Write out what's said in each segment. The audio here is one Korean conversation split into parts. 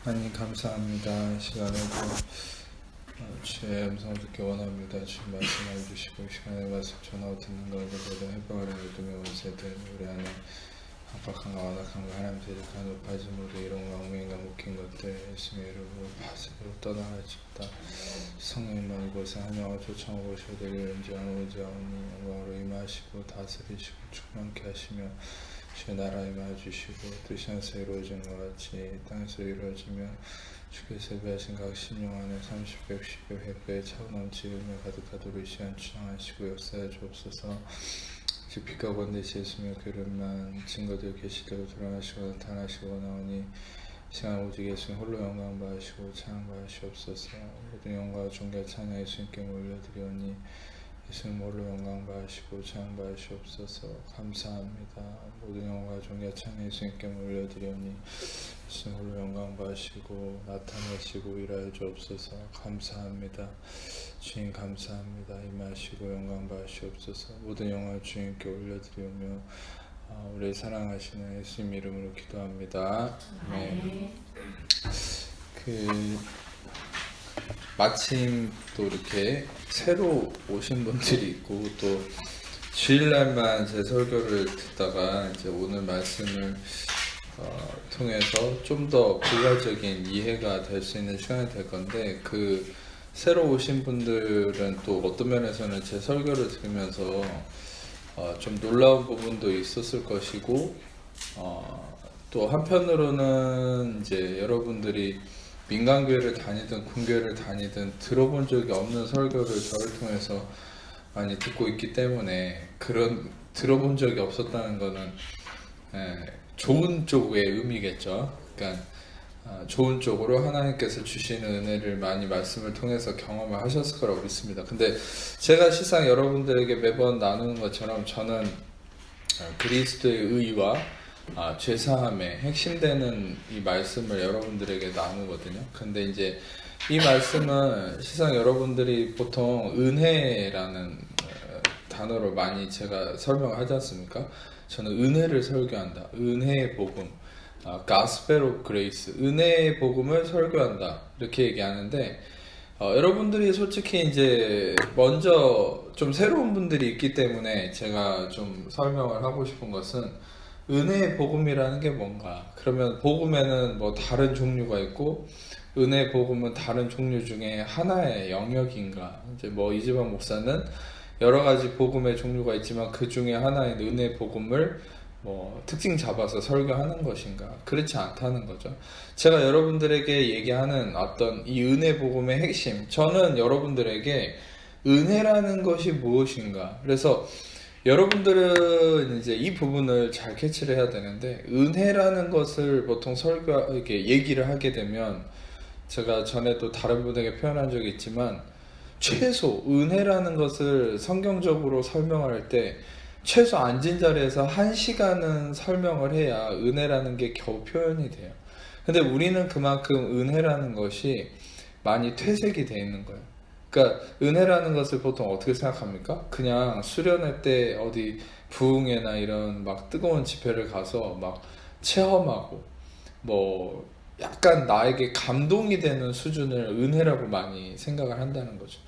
하나님 감사합니다. 이 시간에도 주의 음성 듣기 원합니다. 주님 말씀해 주시고 이 시간에 말씀 전하고 듣는 가운데 모든 해방을 얻으며 원세들 우리 안에 압박함과 완악함과 하나님 대적한 높아짐으로 이론과 엉맹이가 묶인 것들 예수님의 이름으로 파수로 떠나갈지어다. 성령님만 이곳에 한영을 초청하고 오셔들 은지하오니 영광으로 임하시고 다스리시고 충만케 하시며 주의 나라에 임하주시고 뜻이 하늘에서 이루어진 것 같이 땅에서 이루어지며 주께서 예배하신 각 심령 안에 30배, 60배, 100배의 차고 넘치며 가득하도록 이 시간 주장하시고 역사해 주옵소서. 즉 빛과 권대시 예수며 그릇만 증거되어 계시되고 드러나시고 나타나시고 나오니 이 시간 오직 예수님 홀로 영광 받으시고 찬양 받으시옵소서. 모든 영광과 존귀와 찬양 예수님께 올려드리오니 예수님 홀로 영광 받으시고 찬양 받으시옵소서. 감사합니다. 모든 영광과 존귀와 찬양 예수님께 올려드리오니 예수님 홀로 영광 받으시고 나타내시고 일하여 주옵소서. 감사합니다. 주님 감사합니다. 임하시고 영광 받으시옵소서. 모든 영광을 주님께 올려드리오며 우리 사랑하시는 예수님 이름으로 기도합니다. 네. 마침 또 이렇게 새로 오신 분들이 있고 또 주일날만 제 설교를 듣다가 이제 오늘 말씀을 통해서 좀 더 부가적인 이해가 될 수 있는 시간이 될 건데 새로 오신 분들은 또 어떤 면에서는 제 설교를 들으면서 좀 놀라운 부분도 있었을 것이고 또 한편으로는 이제 여러분들이 민간교회를 다니든 군교회를 다니든 들어본 적이 없는 설교를 저를 통해서 많이 듣고 있기 때문에 그런 들어본 적이 없었다는 거는 좋은 쪽의 의미겠죠. 그러니까 좋은 쪽으로 하나님께서 주시는 은혜를 많이 말씀을 통해서 경험을 하셨을 거라고 믿습니다. 근데 제가 실상 여러분들에게 매번 나누는 것처럼 저는 그리스도의 의와 죄사함의 핵심되는 이 말씀을 여러분들에게 나누거든요. 근데 이제 이 말씀은 실상 여러분들이 보통 은혜라는 단어로 많이 제가 설명하지 않습니까? 저는 은혜를 설교한다. 은혜의 복음. Gospel of Grace, 은혜의 복음을 설교한다 이렇게 얘기하는데 여러분들이 솔직히 이제 먼저 좀 새로운 분들이 있기 때문에 제가 좀 설명을 하고 싶은 것은 은혜의 복음이라는 게 뭔가, 그러면 복음에는 뭐 다른 종류가 있고 은혜의 복음은 다른 종류 중에 하나의 영역인가, 이제 뭐 이지방 목사는 여러 가지 복음의 종류가 있지만 그 중에 하나인 은혜의 복음을 뭐 특징 잡아서 설교하는 것인가? 그렇지 않다는 거죠. 제가 여러분들에게 얘기하는 어떤 이 은혜 복음의 핵심, 저는 여러분들에게 은혜라는 것이 무엇인가, 그래서 여러분들은 이제 이 부분을 잘 캐치를 해야 되는데, 은혜라는 것을 보통 이렇게 얘기를 하게 되면 제가 전에도 다른 분에게 표현한 적이 있지만 최소 은혜라는 것을 성경적으로 설명할 때 최소 앉은 자리에서 1시간은 설명을 해야 은혜라는 게 겨우 표현이 돼요. 근데 우리는 그만큼 은혜라는 것이 많이 퇴색이 돼 있는 거예요. 그러니까 은혜라는 것을 보통 어떻게 생각합니까? 그냥 수련회 때 어디 부흥회나 이런 막 뜨거운 집회를 가서 막 체험하고 뭐 약간 나에게 감동이 되는 수준을 은혜라고 많이 생각을 한다는 거죠.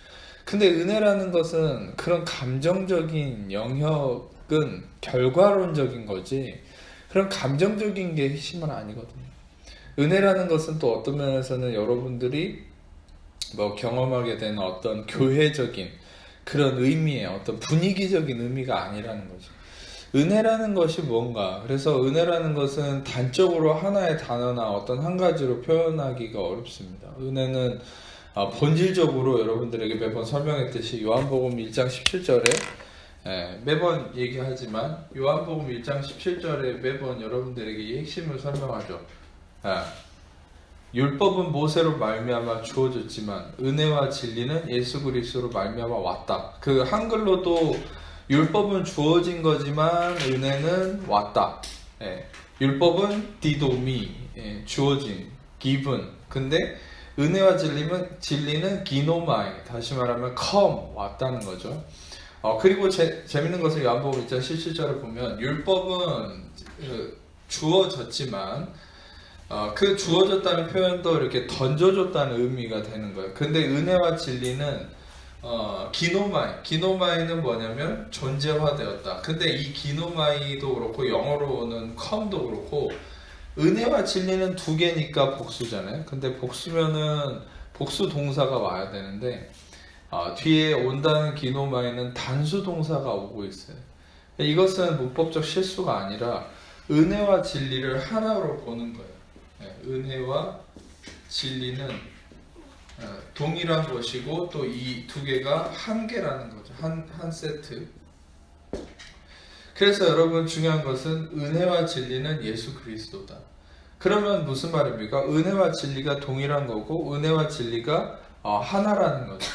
근데 은혜라는 것은 그런 감정적인 영역은 결과론적인 거지 그런 감정적인 게 핵심은 아니거든요. 은혜라는 것은 또 어떤 면에서는 여러분들이 뭐 경험하게 되는 어떤 교회적인 그런 의미의 어떤 분위기적인 의미가 아니라는 거죠. 은혜라는 것이 뭔가, 그래서 은혜라는 것은 단적으로 하나의 단어나 어떤 한 가지로 표현하기가 어렵습니다. 은혜는 본질적으로 여러분들에게 매번 설명했듯이 요한복음 1장 17절에 매번 얘기하지만 요한복음 1장 17절에 매번 여러분들에게 이 핵심을 설명하죠. 율법은 모세로 말미암아 주어졌지만 은혜와 진리는 예수 그리스도로 말미암아 왔다. 그 한글로도 율법은 주어진 거지만 은혜는 왔다. 율법은 디도미, 주어진, given. 근데 은혜와 진리는 기노마이, 다시 말하면 come, 왔다는 거죠. 그리고 재밌는 것은 요한복음 1장 17절을 보면 율법은 주어졌지만 그 주어졌다는 표현도 이렇게 던져줬다는 의미가 되는 거예요. 근데 은혜와 진리는 기노마이는 뭐냐면 존재화되었다. 근데 이 기노마이도 그렇고 영어로는 come도 그렇고 은혜와 진리는 두 개니까 복수잖아요. 근데 복수면은 복수 동사가 와야 되는데 뒤에 온다는 기노마이는 단수 동사가 오고 있어요. 이것은 문법적 실수가 아니라 은혜와 진리를 하나로 보는 거예요. 은혜와 진리는 동일한 것이고 또 이 두 개가 한 개라는 거죠. 한 세트. 그래서 여러분 중요한 것은 은혜와 진리는 예수 그리스도다. 그러면 무슨 말입니까? 은혜와 진리가 동일한 거고 은혜와 진리가 하나라는 거죠.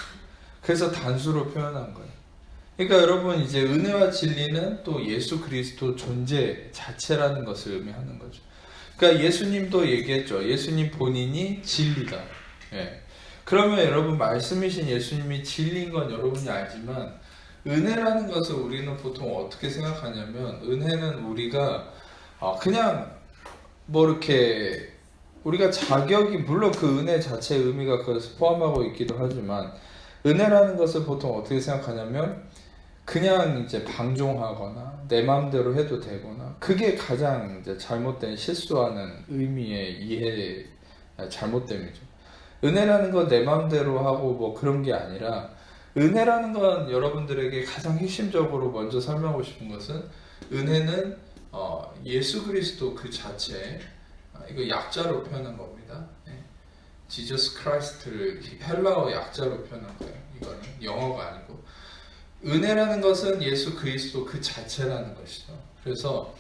그래서 단수로 표현한 거예요. 그러니까 여러분 이제 은혜와 진리는 또 예수 그리스도 존재 자체라는 것을 의미하는 거죠. 그러니까 예수님도 얘기했죠. 예수님 본인이 진리다. 예. 그러면 여러분 말씀이신 예수님이 진리인 건 여러분이 알지만 은혜라는 것을 우리는 보통 어떻게 생각하냐면 은혜는 우리가 그냥 뭐 이렇게 우리가 자격이 물론 그 은혜 자체의 의미가 그것을 포함하고 있기도 하지만 은혜라는 것을 보통 어떻게 생각하냐면 그냥 이제 방종하거나 내 마음대로 해도 되거나 그게 가장 이제 잘못된 실수하는 의미의 이해 잘못됨이죠. 은혜라는 건 내 마음대로 하고 뭐 그런 게 아니라 은혜라는 건 여러분들에게 가장 핵심적으로 먼저 설명하고 싶은 것은 은혜는 예수 그리스도 그 자체 이거 약자로 표현한 겁니다. Jesus Christ를 헬라어 약자로 표현한 거예요. 이거는 영어가 아니고 은혜라는 것은 예수 그리스도 그 자체라는 것이죠. 그래서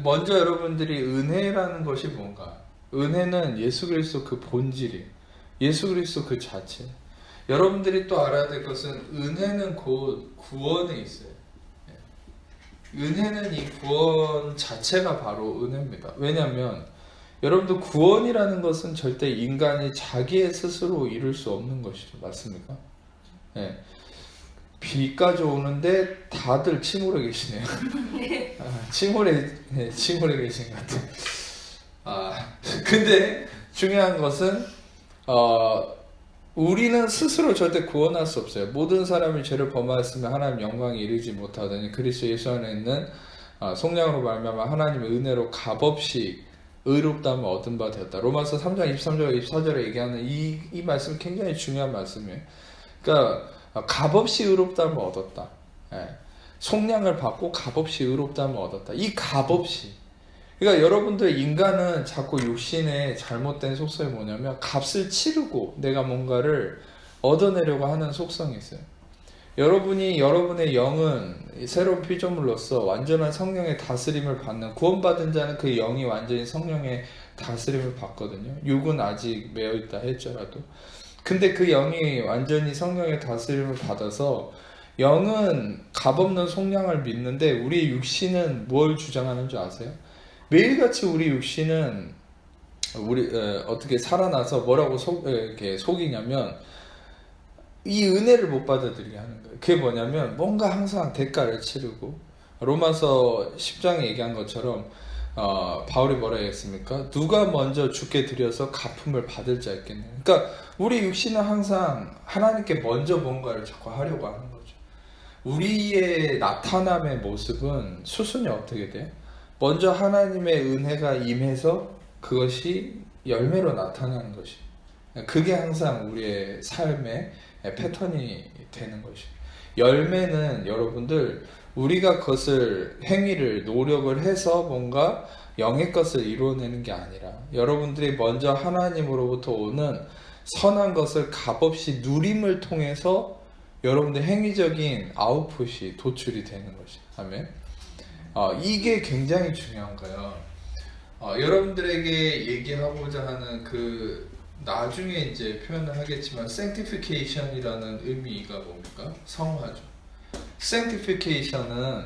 먼저 여러분들이 은혜라는 것이 뭔가 은혜는 예수 그리스도 그 본질이에요. 예수 그리스도 그 자체. 여러분들이 또 알아야 될 것은 은혜는 곧 구원에 있어요. 은혜는 이 구원 자체가 바로 은혜입니다. 왜냐하면 여러분들 구원이라는 것은 절대 인간이 자기의 스스로 이룰 수 없는 것이죠. 맞습니까? 네. 비까지 오는데 다들 침울해 계시네요. 침울해 계신 것 같아요. 근데 중요한 것은 우리는 스스로 절대 구원할 수 없어요. 모든 사람이 죄를 범하였으면 하나님 영광에 이르지 못하더니 그리스도 예수 안에 있는 속량으로 말미암아 하나님의 은혜로 값없이 의롭다함을 얻은 바 되었다. 로마서 3장 23절 24절에 얘기하는 이 말씀이 굉장히 중요한 말씀이에요. 그러니까 값없이 의롭다함을 얻었다. 속량을 받고 값없이 의롭다함을 얻었다. 이 값없이. 그러니까 여러분들 인간은 자꾸 육신의 잘못된 속성이 뭐냐면 값을 치르고 내가 뭔가를 얻어내려고 하는 속성이 있어요. 여러분이 여러분의 영은 새로운 피조물로서 완전한 성령의 다스림을 받는 구원받은 자는 그 영이 완전히 성령의 다스림을 받거든요. 육은 아직 매여있다 할지라도. 근데 그 영이 완전히 성령의 다스림을 받아서 영은 값없는 속량을 믿는데 우리 육신은 뭘 주장하는 줄 아세요? 매일같이 우리 육신은 어떻게 살아나서 뭐라고 이렇게 속이냐면 이 은혜를 못 받아들이게 하는 거예요. 그게 뭐냐면 뭔가 항상 대가를 치르고 로마서 10장에 얘기한 것처럼 바울이 뭐라 했습니까? 누가 먼저 주께 드려서 갚음을 받을 자 있겠네요. 그러니까 우리 육신은 항상 하나님께 먼저 뭔가를 자꾸 하려고 하는 거죠. 우리의 나타남의 모습은 수순이 어떻게 돼요? 먼저 하나님의 은혜가 임해서 그것이 열매로 나타나는 것이. 그게 항상 우리의 삶의 패턴이 되는 것이. 열매는 여러분들 우리가 그것을 행위를 노력을 해서 뭔가 영의 것을 이루어내는 게 아니라 여러분들이 먼저 하나님으로부터 오는 선한 것을 값없이 누림을 통해서 여러분들 행위적인 아웃풋이 도출이 되는 것이. 아멘. 이게 굉장히 중요한 거예요. 여러분들에게 얘기하고자 하는 그 나중에 이제 표현을 하겠지만 sanctification이라는 의미가 뭡니까? 성화죠. sanctification은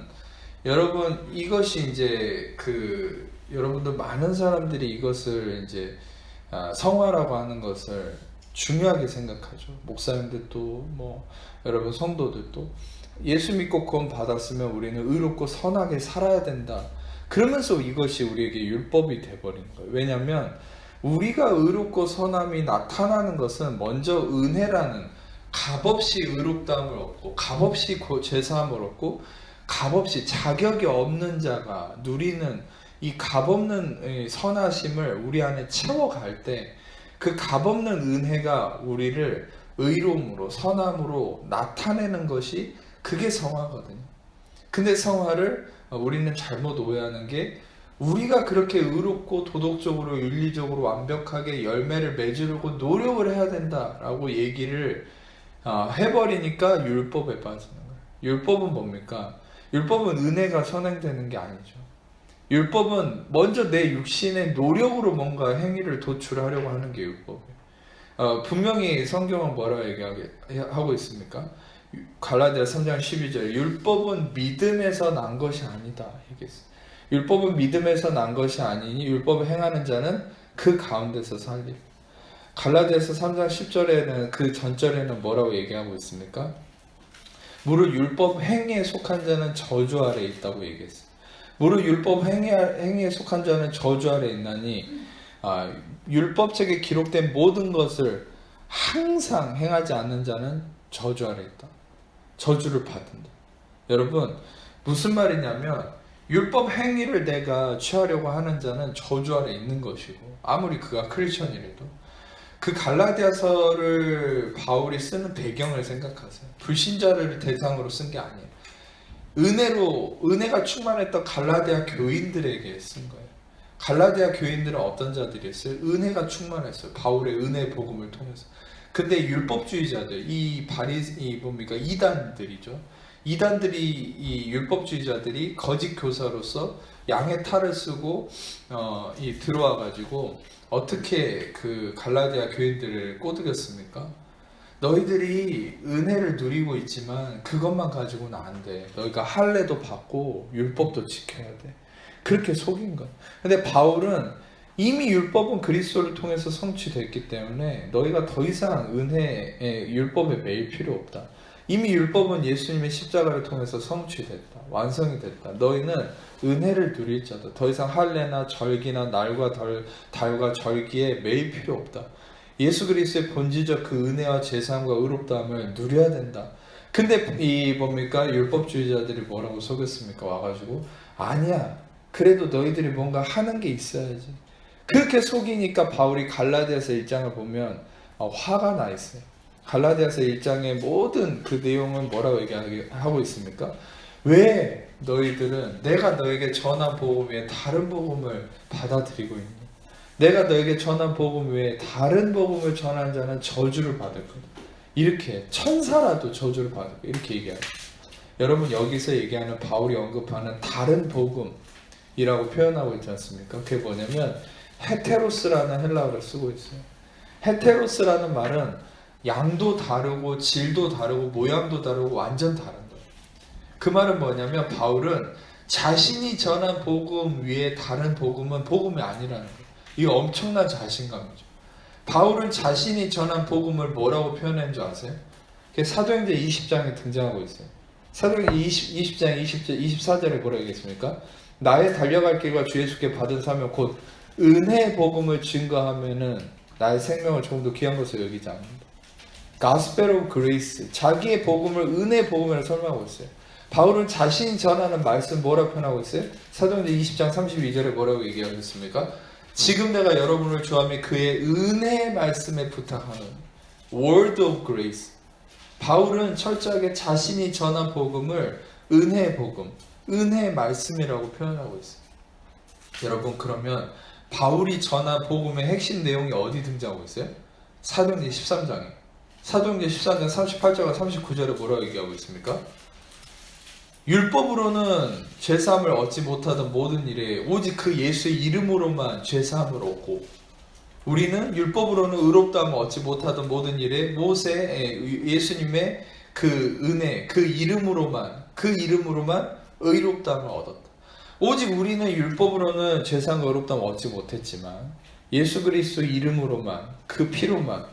여러분 이것이 이제 여러분들 많은 사람들이 이것을 이제 성화라고 하는 것을 중요하게 생각하죠. 목사님들도 뭐 여러분 성도들도 예수 믿고 구원 받았으면 우리는 의롭고 선하게 살아야 된다. 그러면서 이것이 우리에게 율법이 돼버린 거예요. 왜냐하면 우리가 의롭고 선함이 나타나는 것은 먼저 은혜라는 값없이 의롭다함을 얻고 값없이 죄사함을 얻고 값없이 자격이 없는 자가 누리는 이 값없는 선하심을 우리 안에 채워갈 때 그 값없는 은혜가 우리를 의로움으로 선함으로 나타내는 것이 그게 성화거든요. 근데 성화를 우리는 잘못 오해하는 게 우리가 그렇게 의롭고 도덕적으로 윤리적으로 완벽하게 열매를 맺으려고 노력을 해야 된다라고 얘기를 해버리니까 율법에 빠지는 거예요. 율법은 뭡니까? 율법은 은혜가 선행되는 게 아니죠. 율법은 먼저 내 육신의 노력으로 뭔가 행위를 도출하려고 하는 게 율법이에요. 분명히 성경은 뭐라고 얘기하고 있습니까? 갈라디아 3장 12절 율법은 믿음에서 난 것이 아니다 얘기했어요. 율법은 믿음에서 난 것이 아니니 율법을 행하는 자는 그 가운데서 살리라. 갈라디아서 3장 10절에는 그 전절에는 뭐라고 얘기하고 있습니까? 무릇 율법 행위에 속한 자는 저주 아래에 있다고 얘기했어요. 무릇 율법 행위에 속한 자는 저주 아래에 있나니 율법책에 기록된 모든 것을 항상 행하지 않는 자는 저주 아래에 있다. 저주를 받는다. 여러분 무슨 말이냐면 율법 행위를 내가 취하려고 하는 자는 저주 아래에 있는 것이고 아무리 그가 크리스천이라도 그 갈라디아서를 바울이 쓰는 배경을 생각하세요. 불신자를 대상으로 쓴 게 아니에요. 은혜가 충만했던 갈라디아 교인들에게 쓴 거예요. 갈라디아 교인들은 어떤 자들이었어요? 은혜가 충만했어요. 바울의 은혜 복음을 통해서. 근데 율법주의자들, 이단들이죠. 이단들이 이 율법주의자들이 거짓 교사로서 양의 탈을 쓰고 들어와 가지고 어떻게 그 갈라디아 교인들을 꼬드겼습니까? 너희들이 은혜를 누리고 있지만 그것만 가지고는 안 돼. 너희가 할례도 받고 율법도 지켜야 돼. 그렇게 속인 거야. 근데 바울은 이미 율법은 그리스도를 통해서 성취됐기 때문에 너희가 더 이상 은혜의 율법에 매일 필요 없다. 이미 율법은 예수님의 십자가를 통해서 성취됐다. 완성이 됐다. 너희는 은혜를 누릴 자다. 더 이상 할례나 절기나 날과 달과 절기에 매일 필요 없다. 예수 그리스도의 본질적 그 은혜와 제사함과 의롭다함을 누려야 된다. 근데 율법주의자들이 뭐라고 속였습니까? 와가지고 아니야. 그래도 너희들이 뭔가 하는 게 있어야지. 그렇게 속이니까 바울이 갈라디아서 1장을 보면 화가 나 있어요. 갈라디아서 1장의 모든 그 내용은 뭐라고 얘기하고 있습니까? 왜 너희들은 내가 너에게 전한 복음 외에 다른 복음을 받아들이고 있니? 내가 너에게 전한 복음 외에 다른 복음을 전한 자는 저주를 받을 거다. 이렇게 천사라도 저주를 받을 거다. 이렇게 얘기하죠. 여러분 여기서 얘기하는 바울이 언급하는 다른 복음이라고 표현하고 있지 않습니까? 그게 뭐냐면 헤테로스라는 헬라어를 쓰고 있어요. 헤테로스라는 말은 양도 다르고 질도 다르고 모양도 다르고 완전 다른 거예요. 그 말은 뭐냐면 바울은 자신이 전한 복음 위에 다른 복음은 복음이 아니라는 거예요. 이거 엄청난 자신감이죠. 바울은 자신이 전한 복음을 뭐라고 표현한 줄 아세요? 그게 사도행전 20장에 등장하고 있어요. 사도행전 20장 24절에 뭐라고 얘기했습니까? 나의 달려갈 길과 주 예수께 받은 사명 곧 은혜의 복음을 증거하면은 나의 생명을 조금 더 귀한 것으로 여기지 않는다. Gospel of Grace, 자기의 복음을 은혜의 복음이라고 설명하고 있어요. 바울은 자신이 전하는 말씀 뭐라고 표현하고 있어요? 사도행전 20장 32절에 뭐라고 얘기하셨습니까? 지금 내가 여러분을 좋아하며 그의 은혜의 말씀에 부탁하는 Word of Grace. 바울은 철저하게 자신이 전한 복음을 은혜의 복음, 은혜의 말씀이라고 표현하고 있어요. 여러분 그러면 바울이 전한 복음의 핵심 내용이 어디 등장하고 있어요? 사도행전 13장에. 사도행전 13장 38절과 39절에 뭐라고 얘기하고 있습니까? 율법으로는 죄사함을 얻지 못하던 모든 일에 오직 그 예수의 이름으로만 죄사함을 얻고 우리는 율법으로는 의롭다함을 얻지 못하던 모든 일에 예수님의 그 은혜, 그 이름으로만 의롭다함을 얻었다. 오직 우리는 율법으로는 죄사함과 의롭다함을 얻지 못했지만 예수 그리스도 이름으로만 그 피로만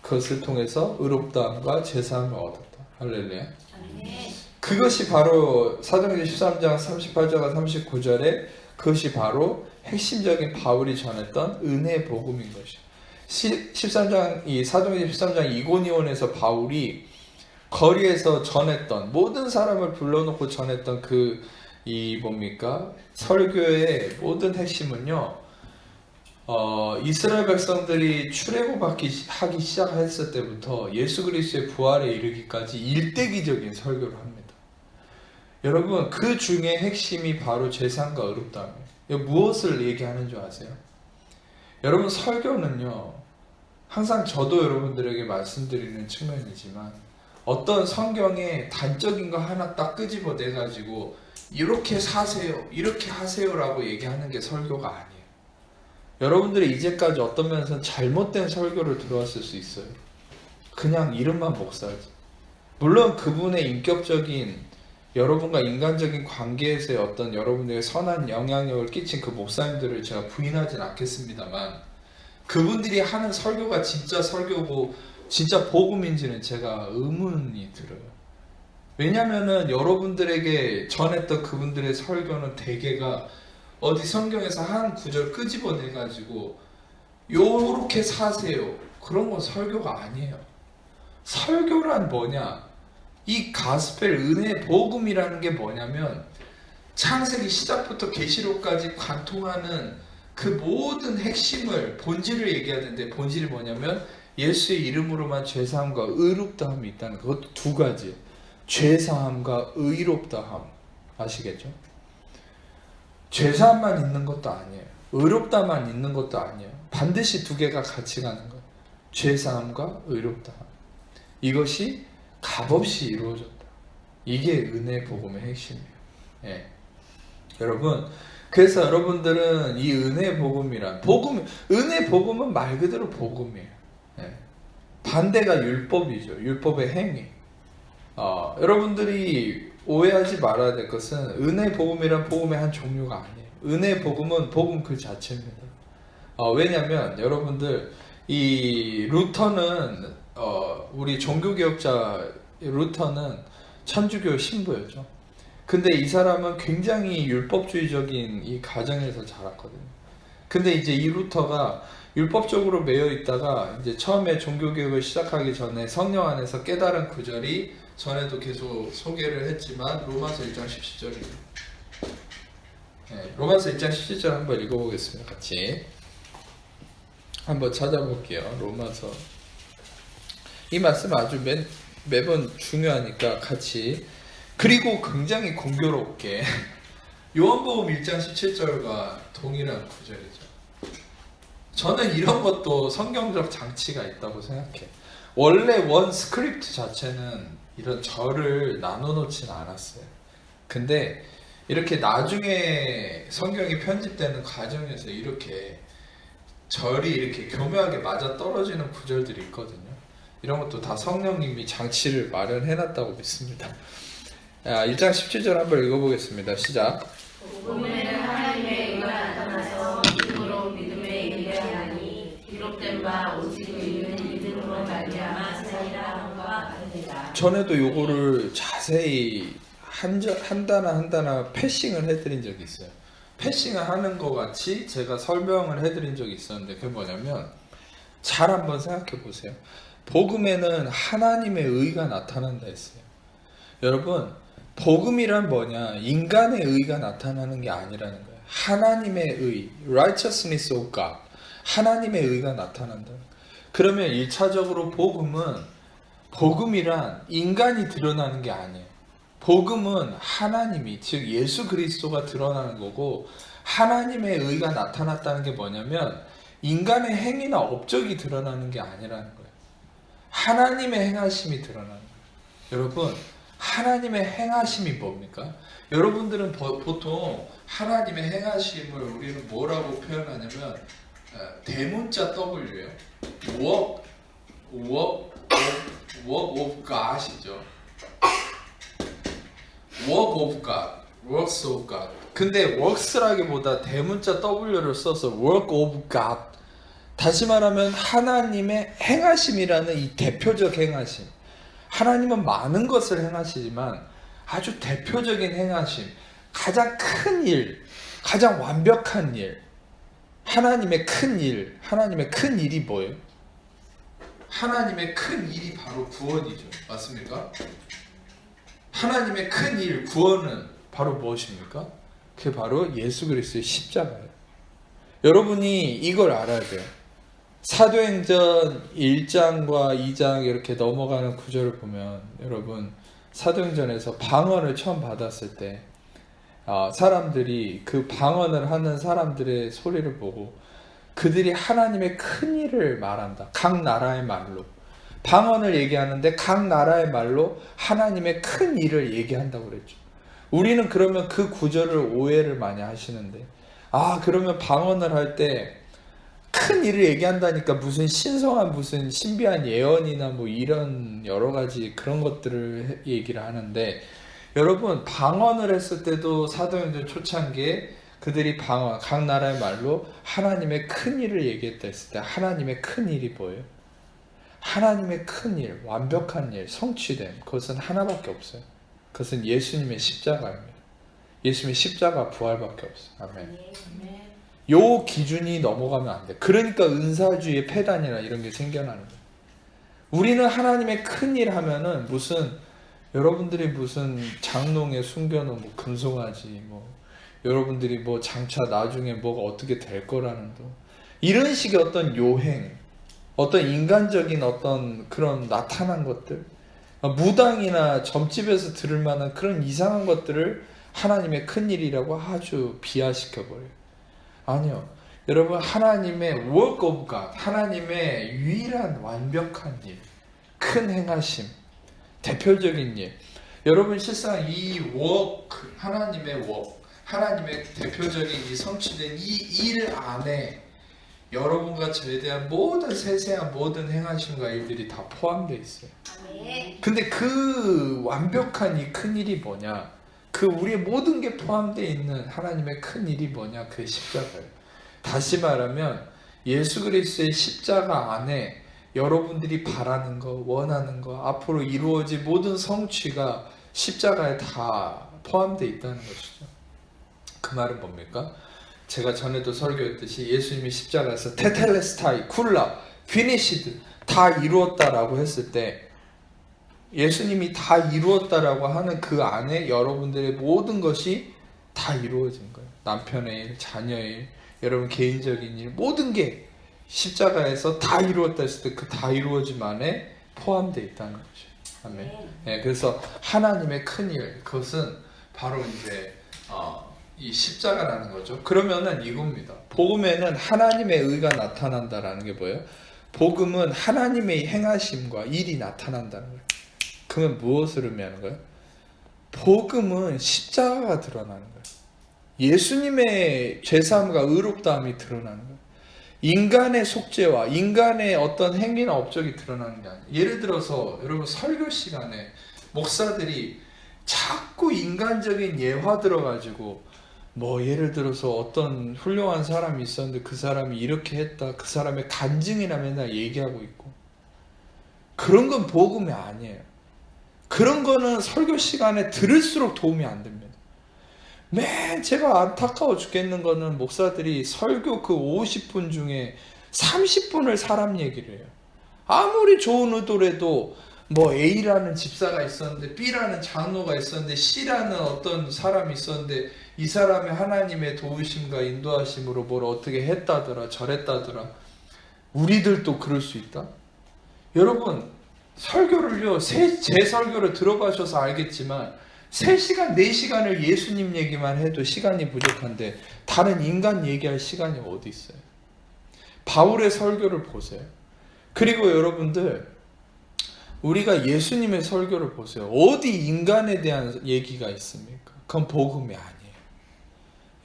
그것을 통해서 의롭다함과 죄사함을 얻었다. 할렐루야. 그것이 바로 사도행전 13장 38절과 39절에 그것이 바로 핵심적인 바울이 전했던 은혜의 복음인 것이에요. 13장 이 사도행전 13장 이고니온에서 바울이 거리에서 전했던 모든 사람을 불러놓고 전했던 뭡니까? 설교의 모든 핵심은요. 이스라엘 백성들이 출애굽하기 시작했을 때부터 예수 그리스도의 부활에 이르기까지 일대기적인 설교를 합니다. 여러분, 그 중에 핵심이 바로 죄사함과 의롭다함이에요. 무엇을 얘기하는 줄 아세요? 여러분, 설교는요, 항상 저도 여러분들에게 말씀드리는 측면이지만 어떤 성경의 단적인 거 하나 딱 끄집어내가지고 이렇게 사세요, 이렇게 하세요라고 얘기하는 게 설교가 아니에요. 여러분들이 이제까지 어떤 면에서는 잘못된 설교를 들어왔을 수 있어요. 그냥 이름만 목사지. 물론 그분의 인격적인 여러분과 인간적인 관계에서의 어떤 여러분들의 선한 영향력을 끼친 그 목사님들을 제가 부인하진 않겠습니다만 그분들이 하는 설교가 진짜 설교고 진짜 복음인지는 제가 의문이 들어요. 왜냐면은 여러분들에게 전했던 그분들의 설교는 대개가 어디 성경에서 한 구절 끄집어내가지고 요렇게 사세요, 그런 건 설교가 아니에요. 설교란 뭐냐? 이 가스펠 은혜의 복음이라는 게 뭐냐면 창세기 시작부터 계시록까지 관통하는 그 모든 핵심을, 본질을 얘기해야 되는데 본질이 뭐냐면 예수의 이름으로만 죄사함과 의롭다함이 있다는 거. 그것도 두 가지. 죄사함과 의롭다함. 아시겠죠? 죄사함만 있는 것도 아니에요. 의롭다만 있는 것도 아니에요. 반드시 두 개가 같이 가는 거예요. 죄사함과 의롭다함. 이것이 값없이 이루어졌다. 이게 은혜 복음의 핵심이에요. 예. 여러분, 그래서 여러분들은 이 은혜 복음이란 은혜 복음은 말 그대로 복음이에요. 예. 반대가 율법이죠. 율법의 행위. 여러분들이 오해하지 말아야 될 것은 은혜 복음이란 복음의 한 종류가 아니에요. 은혜 복음은 복음 그 자체입니다. 왜냐하면 여러분들 이 루터는 우리 종교개혁자 루터는 천주교 신부였죠. 근데 이 사람은 굉장히 율법주의적인 이 가정에서 자랐거든요. 근데 이제 이 루터가 율법적으로 매여 있다가 이제 처음에 종교개혁을 시작하기 전에 성령 안에서 깨달은 구절이 전에도 계속 소개를 했지만 로마서 1장 17절이에요. 네, 로마서 1장 17절 한번 읽어보겠습니다. 같이 한번 찾아볼게요. 로마서. 이 말씀 아주 매번 중요하니까 같이. 그리고 굉장히 공교롭게 요한복음 1장 17절과 동일한 구절이죠. 저는 이런 것도 성경적 장치가 있다고 생각해요. 원래 원 스크립트 자체는 이런 절을 나눠놓지는 않았어요. 근데 이렇게 나중에 성경이 편집되는 과정에서 이렇게 절이 이렇게 교묘하게 맞아 떨어지는 구절들이 있거든요. 이런 것도 다 성령님이 장치를 마련해놨다고 믿습니다. 1장 17절 한번 읽어보겠습니다. 시작. 복음에는 하나님의 의가 나타나서 믿음으로 믿음에 이르게 하나니 기록된 바 오직 의인은 믿음으로 말미암아 살리라 함과 같으니라. 전에도 요거를 자세히 한 단어 패싱을 해드린 적이 있어요. 패싱을 하는 것 같이 제가 설명을 해드린 적이 있었는데 그게 뭐냐면 잘 한번 생각해 보세요. 복음에는 하나님의 의가 나타난다 했어요. 여러분, 복음이란 뭐냐? 인간의 의가 나타나는 게 아니라는 거예요. 하나님의 의, righteousness of God, 하나님의 의가 나타난다. 그러면 1차적으로 복음이란 인간이 드러나는 게 아니에요. 복음은 하나님이, 즉 예수 그리스도가 드러나는 거고, 하나님의 의가 나타났다는 게 뭐냐면 인간의 행위나 업적이 드러나는 게 아니라는 거예요. 하나님의 행하심이 드러나는 거예요. 여러분, 하나님의 행하심이 뭡니까? 여러분들은 보통 하나님의 행하심을 우리는 뭐라고 표현하냐면 대문자 W예요. work of God이죠. work of God, works of God. 근데 works라기보다 대문자 W를 써서 work of God. 다시 말하면 하나님의 행하심이라는 이 대표적 행하심. 하나님은 많은 것을 행하시지만 아주 대표적인 행하심, 가장 큰 일, 가장 완벽한 일, 하나님의 큰 일, 하나님의 큰 일이 뭐예요? 하나님의 큰 일이 바로 구원이죠. 맞습니까? 하나님의 큰 일, 구원은 바로 무엇입니까? 그게 바로 예수 그리스도의 십자가예요. 여러분이 이걸 알아야 돼요. 사도행전 1장과 2장 이렇게 넘어가는 구절을 보면 여러분 사도행전에서 방언을 처음 받았을 때 사람들이 그 방언을 하는 사람들의 소리를 보고 그들이 하나님의 큰 일을 말한다. 각 나라의 말로. 방언을 얘기하는데 각 나라의 말로 하나님의 큰 일을 얘기한다고 그랬죠. 우리는 그러면 그 구절을 오해를 많이 하시는데 그러면 방언을 할 때 큰 일을 얘기한다니까 무슨 신성한 무슨 신비한 예언이나 뭐 이런 여러 가지 그런 것들을 얘기를 하는데 여러분 방언을 했을 때도 사도행전 초창기에 그들이 방언 각 나라의 말로 하나님의 큰 일을 얘기했다 했을 때 하나님의 큰 일이 뭐예요? 하나님의 큰 일, 완벽한 일, 성취됨 그것은 하나밖에 없어요. 그것은 예수님의 십자가입니다. 예수님의 십자가 부활밖에 없어요. 아멘. 요 기준이 넘어가면 안 돼. 그러니까 은사주의 폐단이나 이런 게 생겨나는 거예요. 우리는 하나님의 큰 일 하면은 무슨 여러분들이 무슨 장롱에 숨겨놓은 뭐 금송아지 뭐 여러분들이 뭐 장차 나중에 뭐가 어떻게 될 거라는 이런 식의 어떤 요행 어떤 인간적인 어떤 그런 나타난 것들 무당이나 점집에서 들을 만한 그런 이상한 것들을 하나님의 큰 일이라고 아주 비하시켜버려요. 아니요. 여러분 하나님의 work of God 하나님의 유일한 완벽한 일 큰 행하심 대표적인 일 여러분 실상 이 work 하나님의 work 하나님의 대표적인 이 성취된 이 일 안에 여러분과 저에 대한 모든 세세한 모든 행하심과 일들이 다 포함되어 있어요. 근데 그 완벽한 이 큰 일이 뭐냐? 그 우리의 모든 게 포함되어 있는 하나님의 큰 일이 뭐냐? 그 십자가예요. 다시 말하면 예수 그리스도의 십자가 안에 여러분들이 바라는 거, 원하는 거, 앞으로 이루어질 모든 성취가 십자가에 다 포함되어 있다는 것이죠. 그 말은 뭡니까? 제가 전에도 설교했듯이 예수님이 십자가에서 테텔레스타이, 쿨라, 피니시드 다 이루었다라고 했을 때 예수님이 다 이루었다라고 하는 그 안에 여러분들의 모든 것이 다 이루어진 거예요. 남편의 일, 자녀의 일, 여러분 개인적인 일 모든 게 십자가에서 다 이루었다 했을 때 그 다 이루어짐 안에 포함되어 있다는 거죠. 아멘. 네, 그래서 하나님의 큰 일, 그것은 바로 이제 이 십자가라는 거죠. 그러면은 이겁니다. 복음에는 하나님의 의가 나타난다라는 게 뭐예요? 복음은 하나님의 행하심과 일이 나타난다는 거예요. 그러면 무엇을 의미하는 거예요? 복음은 십자가가 드러나는 거예요. 예수님의 죄사함과 의롭다함이 드러나는 거예요. 인간의 속죄와 인간의 어떤 행위나 업적이 드러나는 게 아니에요. 예를 들어서 여러분 설교 시간에 목사들이 자꾸 인간적인 예화 들어가지고 뭐 예를 들어서 어떤 훌륭한 사람이 있었는데 그 사람이 이렇게 했다 그 사람의 간증이나 맨날 얘기하고 있고 그런 건 복음이 아니에요. 그런 거는 설교 시간에 들을수록 도움이 안 됩니다. 제가 안타까워 죽겠는 거는 목사들이 설교 그 50분 중에 30분을 사람 얘기를 해요. 아무리 좋은 의도라도 뭐 A라는 집사가 있었는데 B라는 장로가 있었는데 C라는 어떤 사람이 있었는데 이 사람이 하나님의 도우심과 인도하심으로 뭘 어떻게 했다더라 저랬다더라. 우리들도 그럴 수 있다? 여러분 설교를요 제 설교를 들어가셔서 알겠지만 3시간 4시간을 예수님 얘기만 해도 시간이 부족한데 다른 인간 얘기할 시간이 어디 있어요? 바울의 설교를 보세요. 그리고 여러분들 우리가 예수님의 설교를 보세요. 어디 인간에 대한 얘기가 있습니까? 그건 복음이 아니에요.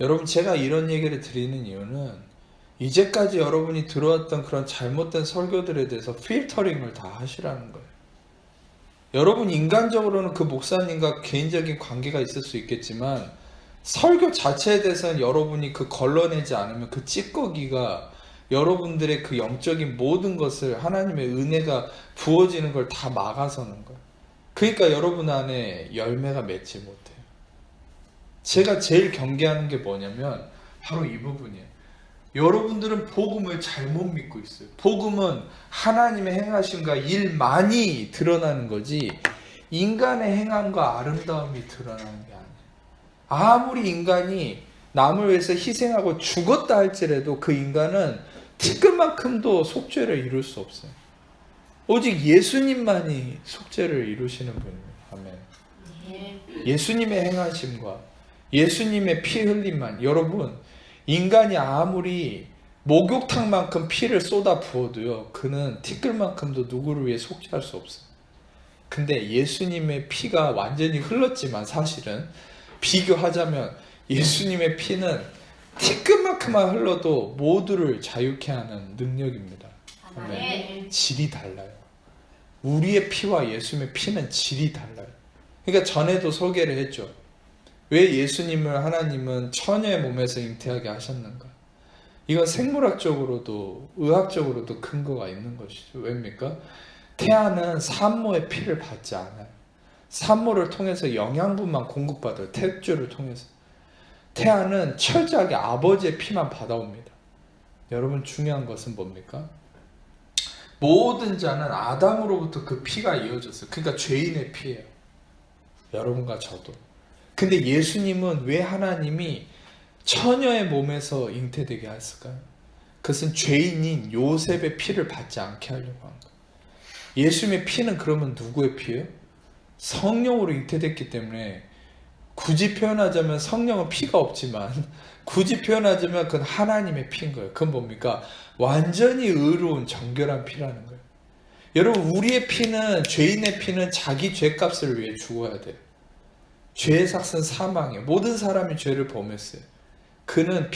여러분 제가 이런 얘기를 드리는 이유는 이제까지 여러분이 들어왔던 그런 잘못된 설교들에 대해서 필터링을 다 하시라는 거예요. 여러분 인간적으로는 그 목사님과 개인적인 관계가 있을 수 있겠지만 설교 자체에 대해서는 여러분이 그 걸러내지 않으면 그 찌꺼기가 여러분들의 그 영적인 모든 것을 하나님의 은혜가 부어지는 걸 다 막아서는 거예요. 그러니까 여러분 안에 열매가 맺지 못해요. 제가 제일 경계하는 게 뭐냐면 바로 이 부분이에요. 여러분들은 복음을 잘못 믿고 있어요. 복음은 하나님의 행하심과 일만이 드러나는 거지 인간의 행함과 아름다움이 드러나는 게 아니에요. 아무리 인간이 남을 위해서 희생하고 죽었다 할지라도 그 인간은 티끌만큼도 속죄를 이룰 수 없어요. 오직 예수님만이 속죄를 이루시는 분입니다. 아멘. 예수님의 행하심과 예수님의 피 흘림만. 여러분, 인간이 아무리 목욕탕만큼 피를 쏟아 부어도요, 그는 티끌만큼도 누구를 위해 속죄할 수 없어요. 근데 예수님의 피가 완전히 흘렀지만 사실은 비교하자면 예수님의 피는 티끌만큼만 흘러도 모두를 자유케 하는 능력입니다. 아멘. 질이 달라요. 우리의 피와 예수님의 피는 질이 달라요. 그러니까 전에도 소개를 했죠. 왜 예수님을 하나님은 처녀의 몸에서 잉태하게 하셨는가? 이건 생물학적으로도 의학적으로도 근거가 있는 것이죠. 왜입니까? 태아는 산모의 피를 받지 않아요. 산모를 통해서 영양분만 공급받아요. 태육주를 통해서. 태아는 철저하게 아버지의 피만 받아옵니다. 여러분, 중요한 것은 뭡니까? 모든 자는 아담으로부터 그 피가 이어졌어요. 그러니까 죄인의 피예요. 여러분과 저도. 근데 예수님은 왜 하나님이 처녀의 몸에서 잉태되게 했을까요? 그것은 죄인인 요셉의 피를 받지 않게 하려고 한 거예요. 예수님의 피는 그러면 누구의 피예요? 성령으로 잉태됐기 때문에 굳이 표현하자면 성령은 피가 없지만 굳이 표현하자면 그건 하나님의 피인 거예요. 그건 뭡니까? 완전히 의로운 정결한 피라는 거예요. 여러분, 우리의 피는, 죄인의 피는 자기 죄값을 위해 죽어야 돼요. 죄의 삭은 사망이에요. 모든 사람이 죄를 범했어요. 그는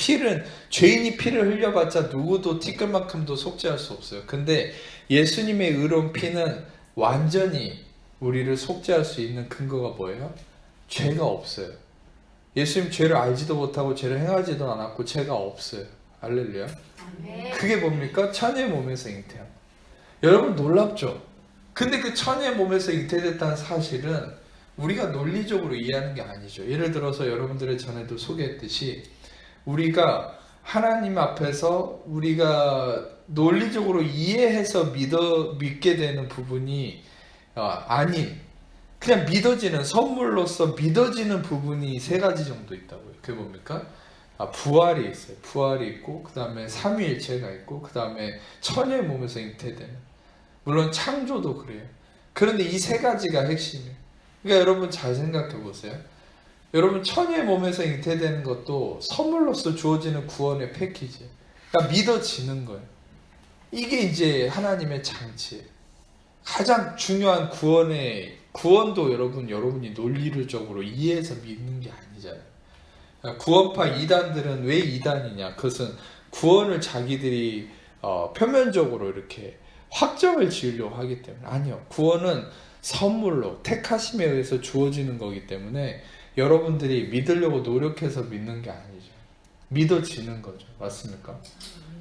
죄인이 피를 흘려봤자 누구도 티끌만큼도 속죄할 수 없어요. 근데 예수님의 의로운 피는 완전히 우리를 속죄할 수 있는 근거가 뭐예요? 죄가 없어요. 예수님 죄를 알지도 못하고 죄를 행하지도 않았고 죄가 없어요. 할렐루야. 그게 뭡니까? 처녀의 몸에서 잉태한. 여러분, 놀랍죠? 근데 그 처녀의 몸에서 잉태됐다는 사실은 우리가 논리적으로 이해하는 게 아니죠. 예를 들어서 여러분들의 전에도 소개했듯이 우리가 하나님 앞에서 우리가 논리적으로 이해해서 믿게 되는 부분이 아닌 그냥 믿어지는, 선물로서 믿어지는 부분이 세 가지 정도 있다고요. 그게 뭡니까? 부활이 있어요. 부활이 있고, 그 다음에 삼위일체가 있고, 그 다음에 처녀의 몸에서 잉태되는. 물론 창조도 그래요. 그런데 이 세 가지가 핵심이에요. 그러니까 여러분 잘 생각해 보세요. 여러분, 처녀의 몸에서 잉태되는 것도 선물로서 주어지는 구원의 패키지예요. 그러니까 믿어지는 거예요. 이게 이제 하나님의 장치예요. 가장 중요한 구원도 여러분이 논리적으로 이해해서 믿는 게 아니잖아요. 그러니까 구원파 이단들은 왜 이단이냐? 그것은 구원을 자기들이 표면적으로 이렇게 확정을 지으려고 하기 때문에. 아니요. 구원은 선물로 택하심에 의해서 주어지는 거기 때문에 여러분들이 믿으려고 노력해서 믿는 게 아니죠. 믿어지는 거죠. 맞습니까?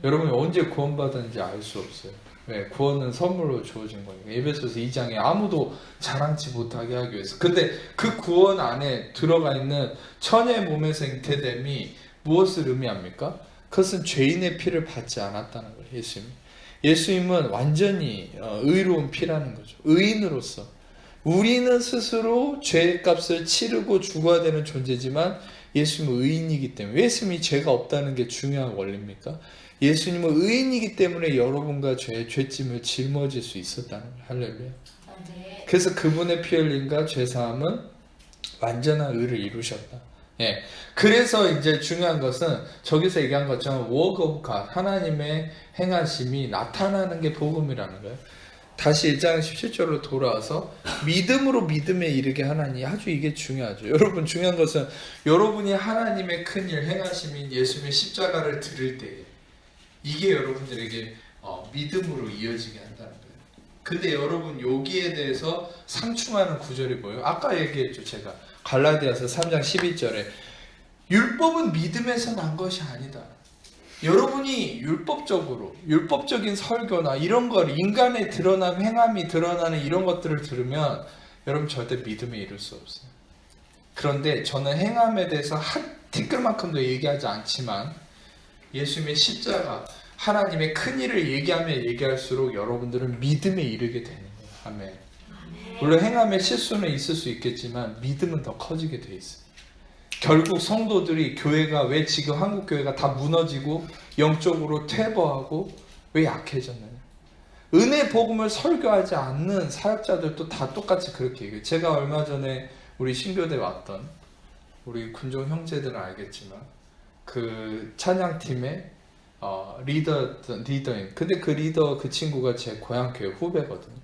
여러분이 언제 구원받았는지 알 수 없어요. 왜? 구원은 선물로 주어진 거니까. 에베소서 2장에 아무도 자랑치 못하게 하기 위해서. 근데 그 구원 안에 들어가 있는 처녀의 몸에서 잉태됨이 무엇을 의미합니까? 그것은 죄인의 피를 받지 않았다는 거예요. 예수님은 완전히 의로운 피라는 거죠. 의인으로서 우리는 스스로 죄값을 치르고 죽어야 되는 존재지만 예수님은 의인이기 때문에. 예수님이 죄가 없다는 게 중요한 원리입니까? 예수님은 의인이기 때문에 여러분과 저의 죄짐을 짊어질 수 있었다는 거예요. 할렐루야. 그래서 그분의 피 흘림과 죄사함은 완전한 의를 이루셨다. 예. 그래서 이제 중요한 것은 저기서 얘기한 것처럼 work of God, 하나님의 행하심이 나타나는 게 복음이라는 거예요. 다시 1장 17절로 돌아와서 믿음으로 믿음에 이르게 하나니. 아주 이게 중요하죠. 여러분, 중요한 것은 여러분이 하나님의 큰일 행하심인 예수님의 십자가를 들을 때 이게 여러분들에게 믿음으로 이어지게 한다는 거예요. 근데 여러분, 여기에 대해서 상충하는 구절이 뭐예요? 아까 얘기했죠. 제가 갈라디아서 3장 12절에 율법은 믿음에서 난 것이 아니다. 여러분이 율법적인 설교나 이런 걸, 인간의 드러남, 행함이 드러나는 이런 것들을 들으면 여러분 절대 믿음에 이를 수 없어요. 그런데 저는 행함에 대해서 한 티끌만큼도 얘기하지 않지만 예수님의 십자가, 하나님의 큰 일을 얘기하면 얘기할수록 여러분들은 믿음에 이르게 되는 거예요. 아멘. 물론 행함에 실수는 있을 수 있겠지만 믿음은 더 커지게 돼 있어요. 결국 성도들이, 교회가 왜 지금 한국 교회가 다 무너지고 영적으로 퇴보하고 왜 약해졌느냐? 은혜 복음을 설교하지 않는 사역자들도 다 똑같이 그렇게 얘기해요. 제가 얼마 전에 우리 신교대 왔던 우리 군종 형제들은 알겠지만 그 찬양팀의 리더인, 근데 그 리더, 그 친구가 제 고향 교회 후배거든요.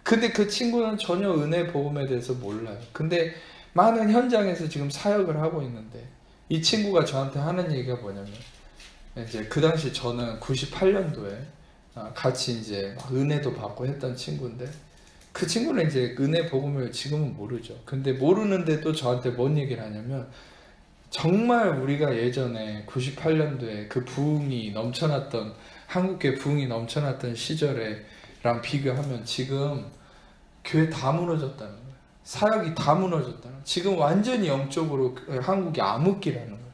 근데 그 친구는 전혀 은혜 복음에 대해서 몰라요. 근데 많은 현장에서 지금 사역을 하고 있는데 이 친구가 저한테 하는 얘기가 뭐냐면, 이제 그 당시 저는 98년도에 같이 이제 은혜도 받고 했던 친구인데, 그 친구는 이제 은혜 복음을 지금은 모르죠. 근데 모르는데도 저한테 뭔 얘기를 하냐면, 정말 우리가 예전에 98년도에 그 부흥이 넘쳐났던, 한국교회 부흥이 넘쳐났던 시절에랑 비교하면 지금 교회 다 무너졌다는 거예요. 사역이 다 무너졌다는 거예요. 지금 완전히 영적으로 한국이 암흑기라는 거예요.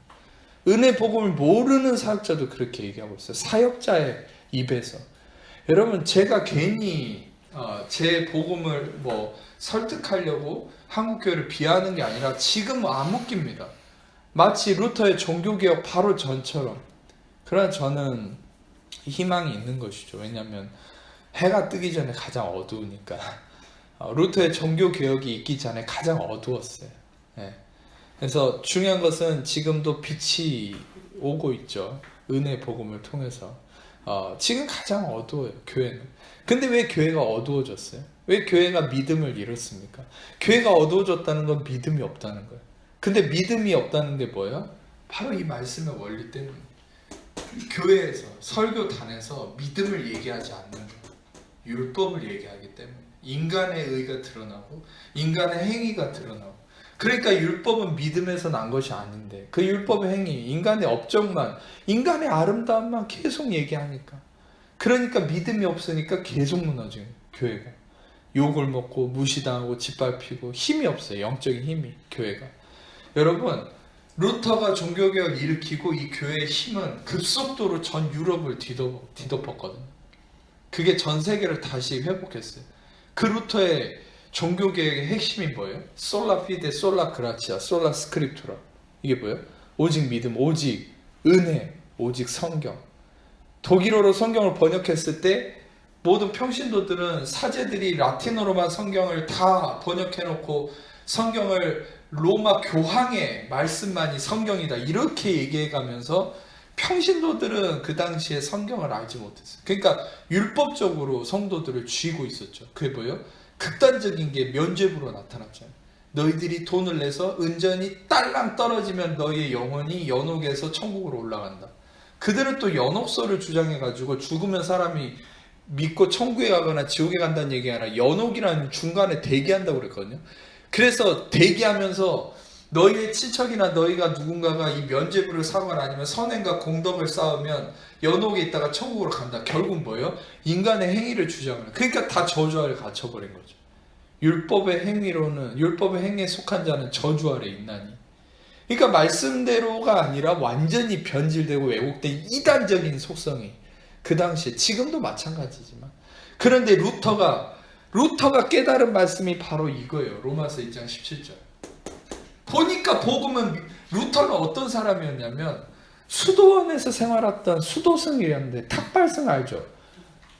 은혜 복음을 모르는 사역자도 그렇게 얘기하고 있어요. 사역자의 입에서. 여러분, 제가 괜히 제 복음을 설득하려고 한국교회를 비하하는 게 아니라 지금 암흑기입니다. 마치 루터의 종교개혁 바로 전처럼. 그러나 저는 희망이 있는 것이죠. 왜냐하면 해가 뜨기 전에 가장 어두우니까. 루터의 종교개혁이 있기 전에 가장 어두웠어요. 네. 그래서 중요한 것은 지금도 빛이 오고 있죠. 은혜 복음을 통해서. 지금 가장 어두워요, 교회는. 근데 왜 교회가 어두워졌어요? 왜 교회가 믿음을 잃었습니까? 교회가 어두워졌다는 건 믿음이 없다는 거예요. 근데 믿음이 없다는 게 뭐예요? 바로 이 말씀의 원리 때문에. 교회에서, 설교단에서 믿음을 얘기하지 않는 거예요. 율법을 얘기하기 때문에. 인간의 의가 드러나고 인간의 행위가 드러나고. 그러니까 율법은 믿음에서 난 것이 아닌데, 그 율법의 행위, 인간의 업적만, 인간의 아름다움만 계속 얘기하니까, 그러니까 믿음이 없으니까 계속 무너져요. 교회가 욕을 먹고 무시당하고 짓밟히고 힘이 없어요. 영적인 힘이, 교회가. 여러분, 루터가 종교개혁을 일으키고 이 교회의 힘은 급속도로 전 유럽을 뒤덮었거든요. 그게 전 세계를 다시 회복했어요. 그 루터의 종교개혁의 핵심이 뭐예요? 솔라 피데, 솔라 그라치아, 솔라 스크립투라. 이게 뭐예요? 오직 믿음, 오직 은혜, 오직 성경. 독일어로 성경을 번역했을 때 모든 평신도들은, 사제들이 라틴어로만 성경을 다 번역해놓고 성경을 로마 교황의 말씀만이 성경이다 이렇게 얘기해가면서 평신도들은 그 당시에 성경을 알지 못했어요. 그러니까 율법적으로 성도들을 쥐고 있었죠. 그게 뭐예요? 극단적인 게 면죄부로 나타났잖아요. 너희들이 돈을 내서 은전이 딸랑 떨어지면 너희의 영혼이 연옥에서 천국으로 올라간다. 그들은 또 연옥설을 주장해가지고 죽으면 사람이 믿고 천국에 가거나 지옥에 간다는 얘기가 아니라 연옥이라는 중간에 대기한다고 그랬거든요. 그래서 대기하면서 너희의 친척이나 너희가 누군가가 이 면죄부를 사거나 아니면 선행과 공덕을 쌓으면 연옥에 있다가 천국으로 간다. 결국 뭐예요? 인간의 행위를 주장하는. 그러니까 다 저주 아래 갇혀버린 거죠. 율법의 행위로는, 율법의 행위에 속한 자는 저주 아래 있나니. 그러니까 말씀대로가 아니라 완전히 변질되고 왜곡된 이단적인 속성이 그 당시에, 지금도 마찬가지지만. 그런데 루터가 깨달은 말씀이 바로 이거예요. 로마서 2장 17절. 보니까 복음은, 루터는 어떤 사람이었냐면 수도원에서 생활했던 수도승이었는데, 탁발승 알죠?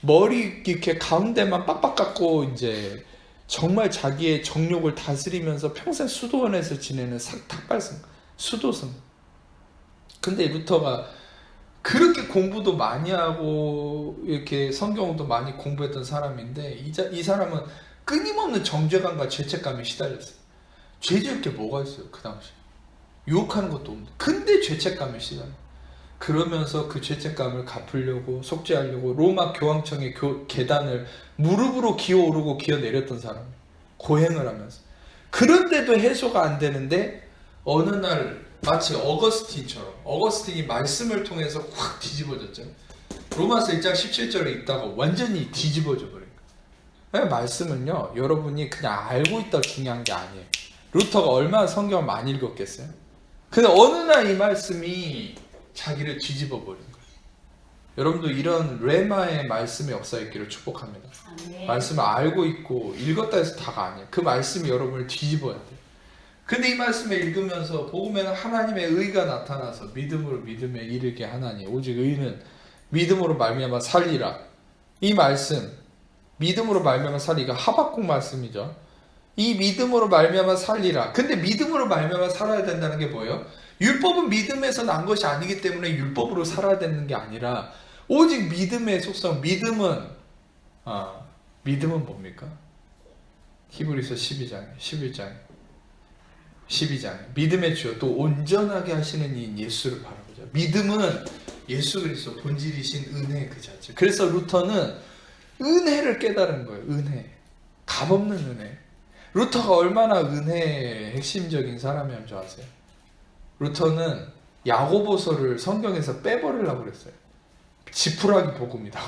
머리 이렇게 가운데만 빡빡 깎고 이제 정말 자기의 정욕을 다스리면서 평생 수도원에서 지내는 탁발승, 수도승. 근데 루터가 그렇게 공부도 많이 하고 이렇게 성경도 많이 공부했던 사람인데, 이 사람은 끊임없는 정죄감과 죄책감에 시달렸어요. 죄 지을 게 뭐가 있어요, 그 당시. 유혹하는 것도 없는데. 근데 죄책감에 시달려요. 그러면서 그 죄책감을 갚으려고, 속죄하려고 로마 교황청의 계단을 무릎으로 기어오르고 기어내렸던 사람이에요. 고행을 하면서. 그런데도 해소가 안 되는데 어느 날 마치 어거스틴처럼, 어거스틴이 말씀을 통해서 확 뒤집어졌죠. 로마서 1장 17절에 있다가 완전히 뒤집어져 버린 거예요. 말씀은요, 여러분이 그냥 알고 있다 중요한 게 아니에요. 루터가 얼마나 성경을 많이 읽었겠어요? 근데 어느 날 이 말씀이 자기를 뒤집어 버린 거예요. 여러분도 이런 레마의 말씀의 역사에 있기를 축복합니다. 말씀을 알고 있고 읽었다 해서 다가 아니에요. 그 말씀이 여러분을 뒤집어야 돼요. 근데 이 말씀을 읽으면서 복음에는 하나님의 의가 나타나서 믿음으로 믿음에 이르게 하나니 오직 의는 믿음으로 말미암아 살리라. 이 말씀 믿음으로 말미암아 살리가 하박국 말씀이죠. 이 믿음으로 말미암아 살리라. 근데 믿음으로 말미암아 살아야 된다는 게 뭐예요? 율법은 믿음에서 난 것이 아니기 때문에 율법으로 살아야 되는 게 아니라 오직 믿음의 속성. 믿음은 뭡니까? 히브리서 12장에 믿음의 주요 또 온전하게 하시는 이인 예수를 바라보자. 믿음은 예수 그리스도 본질이신 은혜 그 자체. 그래서 루터는 은혜를 깨달은 거예요. 은혜. 값없는 은혜. 루터가 얼마나 은혜의 핵심적인 사람이었는 줄 아세요? 루터는 야고보서를 성경에서 빼버리려고 그랬어요. 지푸라기 복음이다.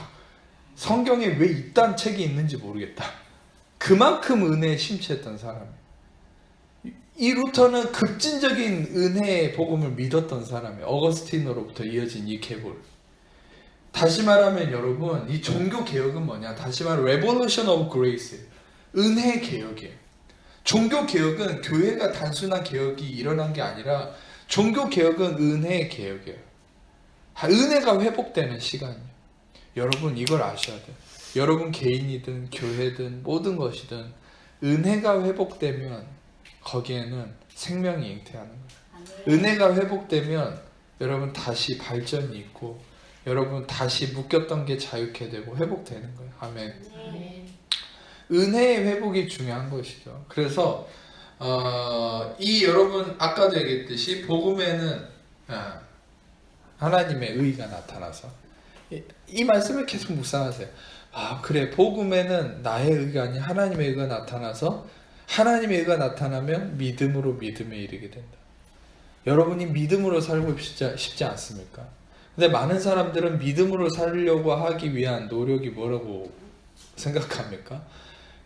성경에 왜 이딴 책이 있는지 모르겠다. 그만큼 은혜에 심취했던 사람이에요. 이 루터는 급진적인 은혜의 복음을 믿었던 사람이에요. 어거스틴으로부터 이어진 이 계보를. 다시 말하면 여러분, 이 종교 개혁은 뭐냐? 다시 말하면 Revolution of Grace, 은혜 개혁이에요. 종교 개혁은 교회가 단순한 개혁이 일어난 게 아니라 종교 개혁은 은혜의 개혁이에요. 은혜가 회복되는 시간이에요. 여러분 이걸 아셔야 돼요. 여러분 개인이든 교회든 모든 것이든 은혜가 회복되면 거기에는 생명이 잉태하는 거예요. 은혜가 회복되면 여러분 다시 발전이 있고 여러분 다시 묶였던 게 자유케 되고 회복되는 거예요. 아멘. 은혜의 회복이 중요한 것이죠. 그래서 이 여러분 아까도 얘기했듯이 복음에는 하나님의 의가 나타나서 이 말씀을 계속 묵상하세요. 그래, 복음에는 나의 의가 아닌 하나님의 의가 나타나서 하나님의 의가 나타나면 믿음으로 믿음에 이르게 된다. 여러분이 믿음으로 살고 싶지 않습니까? 근데 많은 사람들은 믿음으로 살려고 하기 위한 노력이 뭐라고 생각합니까?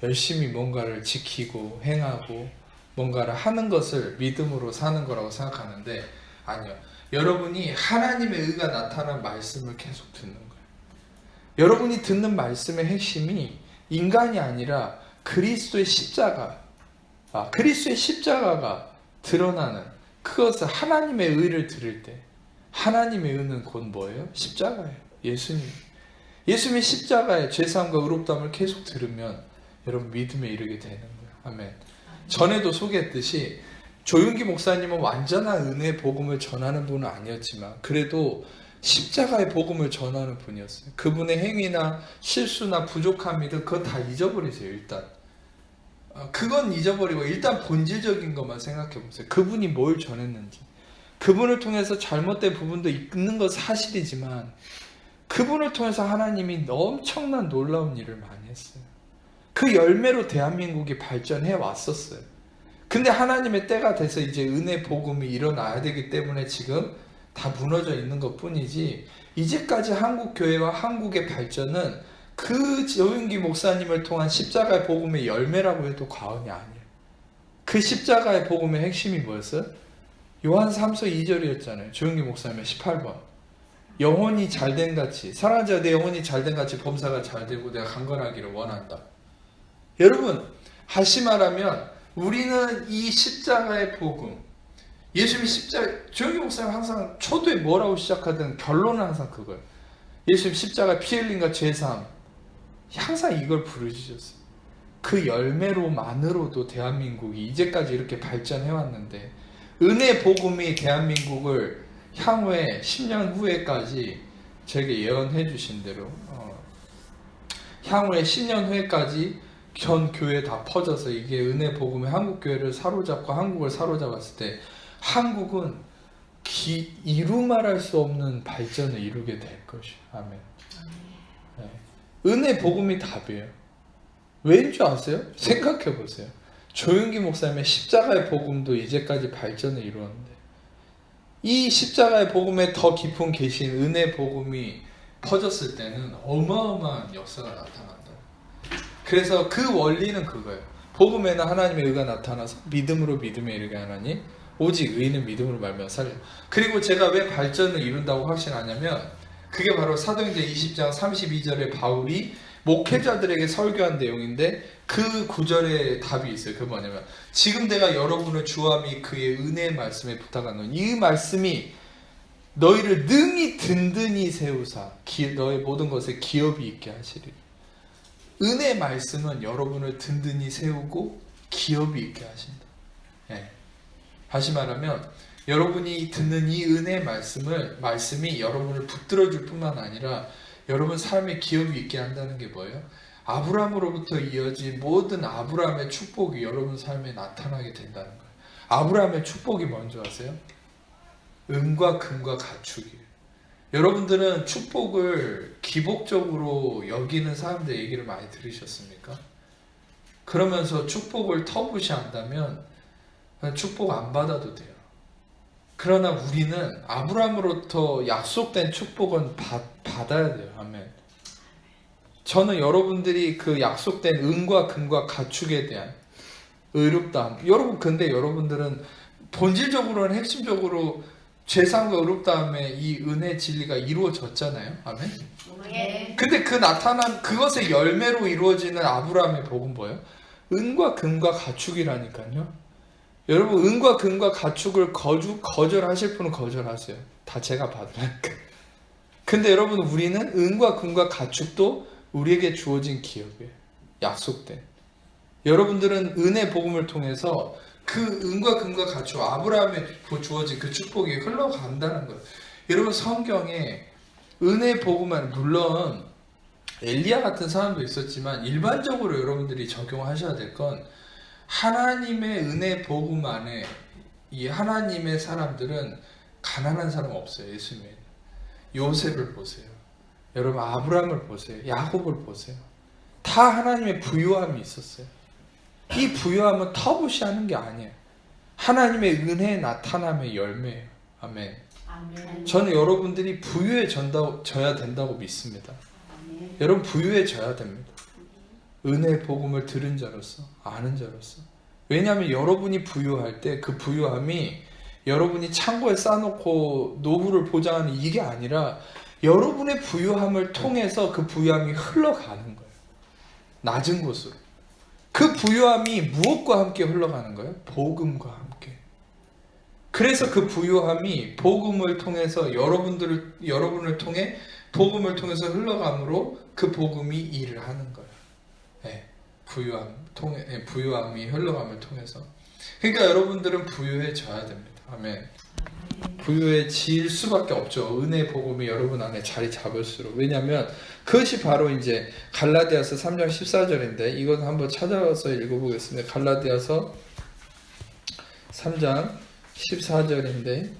열심히 뭔가를 지키고 행하고 뭔가를 하는 것을 믿음으로 사는 거라고 생각하는데 아니요. 여러분이 하나님의 의가 나타난 말씀을 계속 듣는 거예요. 여러분이 듣는 말씀의 핵심이 인간이 아니라 그리스도의 그리스도의 십자가가 드러나는 그것을 하나님의 의를 들을 때 하나님의 의는 곧 뭐예요? 십자가예요. 예수님의 십자가의 죄사함과 의롭다함을 계속 들으면 여러분 믿음에 이르게 되는 거예요. 아멘. 전에도 소개했듯이 조윤기 목사님은 완전한 은혜의 복음을 전하는 분은 아니었지만 그래도 십자가의 복음을 전하는 분이었어요. 그분의 행위나 실수나 부족함이든 그건 다 잊어버리세요. 일단 그건 잊어버리고 일단 본질적인 것만 생각해 보세요. 그분이 뭘 전했는지. 그분을 통해서 잘못된 부분도 있는 건 사실이지만 그분을 통해서 하나님이 엄청난 놀라운 일을 많이 했어요. 그 열매로 대한민국이 발전해 왔었어요. 근데 하나님의 때가 돼서 이제 은혜 복음이 일어나야 되기 때문에 지금 다 무너져 있는 것 뿐이지 이제까지 한국 교회와 한국의 발전은 그 조윤기 목사님을 통한 십자가의 복음의 열매라고 해도 과언이 아니에요. 그 십자가의 복음의 핵심이 뭐였어요? 요한 3서 2절이었잖아요. 조윤기 목사님의 18번. 영혼이 잘된 같이 사랑하는 자가 내 영혼이 잘된 같이 범사가 잘되고 내가 강건하기를 원한다. 여러분 다시 말하면 우리는 이 십자가의 복음 예수님이 조윤기 목사님 항상 초두에 뭐라고 시작하든 결론은 항상 그거예요. 예수님 십자가 피 흘림과 죄사함 항상 이걸 부르짖었어요. 그 열매로만으로도 대한민국이 이제까지 이렇게 발전해왔는데 은혜 복음이 대한민국을 향후에 10년 후에까지 저에게 예언해 주신 대로 향후에 10년 후에까지 전 교회에 다 퍼져서 이게 은혜 복음이 한국 교회를 사로잡고 한국을 사로잡았을 때 한국은 이루 말할 수 없는 발전을 이루게 될 것이에요. 아멘. 네. 은혜 복음이 답이에요. 왜인 줄 아세요? 생각해 보세요. 조윤기 목사님의 십자가의 복음도 이제까지 발전을 이루었는데 이 십자가의 복음에 더 깊은 계신 은혜 복음이 퍼졌을 때는 어마어마한 역사가 나타난다. 그래서 그 원리는 그거예요. 복음에는 하나님의 의가 나타나서 믿음으로 믿음에 이르게 하나니 오직 의인은 믿음으로 말미암아 살려. 그리고 제가 왜 발전을 이룬다고 확신하냐면 그게 바로 사도행전 20장 32절에 바울이 목회자들에게 설교한 내용인데 그 구절에 답이 있어요. 그 뭐냐면 지금 내가 여러분을 주함이 그의 은혜의 말씀에 부탁하노니 이 말씀이 너희를 능히 든든히 세우사 너의 모든 것에 기업이 있게 하시리라. 은혜의 말씀은 여러분을 든든히 세우고 기업이 있게 하신다. 네. 다시 말하면 여러분이 듣는 이 은혜의 말씀이 여러분을 붙들어줄 뿐만 아니라 여러분 삶에 기업이 있게 한다는 게 뭐예요? 아브라함으로부터 이어진 모든 아브라함의 축복이 여러분 삶에 나타나게 된다는 거예요. 아브라함의 축복이 뭔지 아세요? 은과 금과 가축이에요. 여러분들은 축복을 기복적으로 여기는 사람들 얘기를 많이 들으셨습니까? 그러면서 축복을 터부시한다면 축복 안 받아도 돼요. 그러나 우리는 아브라함으로부터 약속된 축복은 받아야 돼요. 아멘. 저는 여러분들이 그 약속된 은과 금과 가축에 대한 의롭다함. 여러분 근데 여러분들은 본질적으로는 핵심적으로 죄사함과 의롭다함에 이 은혜 진리가 이루어졌잖아요. 아멘. 예. 근데 그 나타난 그것의 열매로 이루어지는 아브라함의 복은 뭐예요? 은과 금과 가축이라니까요. 여러분 은과 금과 가축을 거절하실 분은 거절하세요. 다 제가 받으니까. 근데 여러분 우리는 은과 금과 가축도 우리에게 주어진 기업이에요. 약속된. 여러분들은 은혜 복음을 통해서 그 은과 금과 가축 아브라함에 주어진 그 축복이 흘러간다는 거예요. 여러분 성경에 은혜 복음은 물론 엘리야 같은 사람도 있었지만 일반적으로 여러분들이 적용하셔야 될 건 하나님의 은혜 복음 안에 이 하나님의 사람들은 가난한 사람 없어요. 예수님은 요셉을 보세요. 여러분 아브라함을 보세요. 야곱을 보세요. 다 하나님의 부유함이 있었어요. 이 부유함은 터부시하는 게 아니에요. 하나님의 은혜의 나타남의 열매예요. 아멘. 아멘. 저는 여러분들이 부유해져야 된다고 믿습니다. 아멘. 여러분 부유해져야 됩니다. 은혜의 복음을 들은 자로서 아는 자로서. 왜냐하면 여러분이 부유할 때 그 부유함이 여러분이 창고에 쌓아놓고 노후를 보장하는 이게 아니라 여러분의 부유함을 통해서 그 부유함이 흘러가는 거예요. 낮은 곳으로. 그 부유함이 무엇과 함께 흘러가는 거예요? 복음과 함께. 그래서 그 부유함이 복음을 통해서 여러분을 통해 복음을 통해서 흘러감으로 그 복음이 일을 하는 거예요. 네, 부유함이 흘러감을 통해서. 그러니까 여러분들은 부유해져야 됩니다. 아멘. 부유해질 수밖에 없죠. 은혜 복음이 여러분 안에 자리 잡을수록. 왜냐하면 그것이 바로 이제 갈라디아서 3장 14절인데 이건 한번 찾아서 읽어보겠습니다. 갈라디아서 3장 14절인데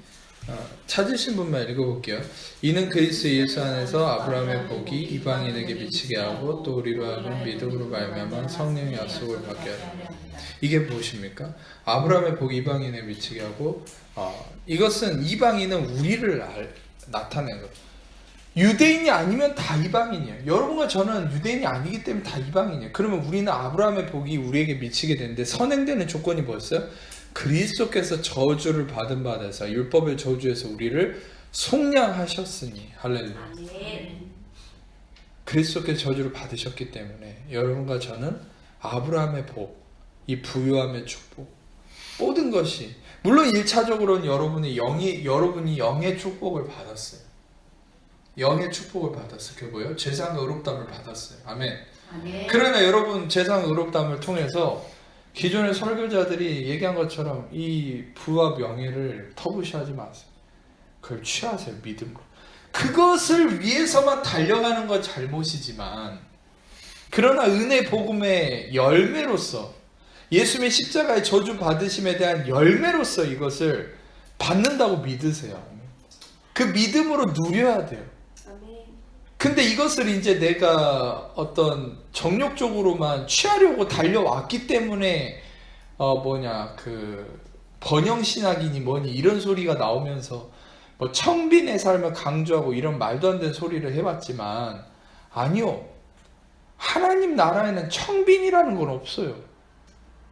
찾으신 분만 읽어볼게요. 이는 그리스도 예수 안에서 아브라함의 복이 이방인에게 미치게 하고 또 우리로 하여금 믿음으로 말미암아 성령의 약속을 받게 하라. 이게 무엇입니까? 아브라함의 복이 이방인에 미치게 하고 이것은 이방인은 우리를 나타낸 거예요. 유대인이 아니면 다 이방인이에요. 여러분과 저는 유대인이 아니기 때문에 다 이방인이에요. 그러면 우리는 아브라함의 복이 우리에게 미치게 되는데 선행되는 조건이 뭐였어요? 그리스도께서 저주를 받은 바 되사 율법의 저주에서 우리를 속량하셨으니 할렐루야. 그리스도께서 저주를 받으셨기 때문에 여러분과 저는 아브라함의 복, 이 부유함의 축복, 모든 것이 물론 1차적으로는 여러분이 영의 축복을 받았어요. 영의 축복을 받았어요. 그게 뭐예요? 죄사함과 의롭다함을 받았어요. 아멘. 아멘. 그러나 여러분 죄사함과 의롭다함을 통해서 기존의 설교자들이 얘기한 것처럼 이 부와 명예를 터부시하지 마세요. 그걸 취하세요. 믿음으로. 그것을 위해서만 달려가는 건 잘못이지만 그러나 은혜 복음의 열매로서 예수님의 십자가의 저주 받으심에 대한 열매로서 이것을 받는다고 믿으세요. 그 믿음으로 누려야 돼요. 근데 이것을 이제 내가 어떤 정욕적으로만 취하려고 달려왔기 때문에 그 번영신학이니 뭐니 이런 소리가 나오면서 뭐 청빈의 삶을 강조하고 이런 말도 안 되는 소리를 해왔지만 아니요. 하나님 나라에는 청빈이라는 건 없어요.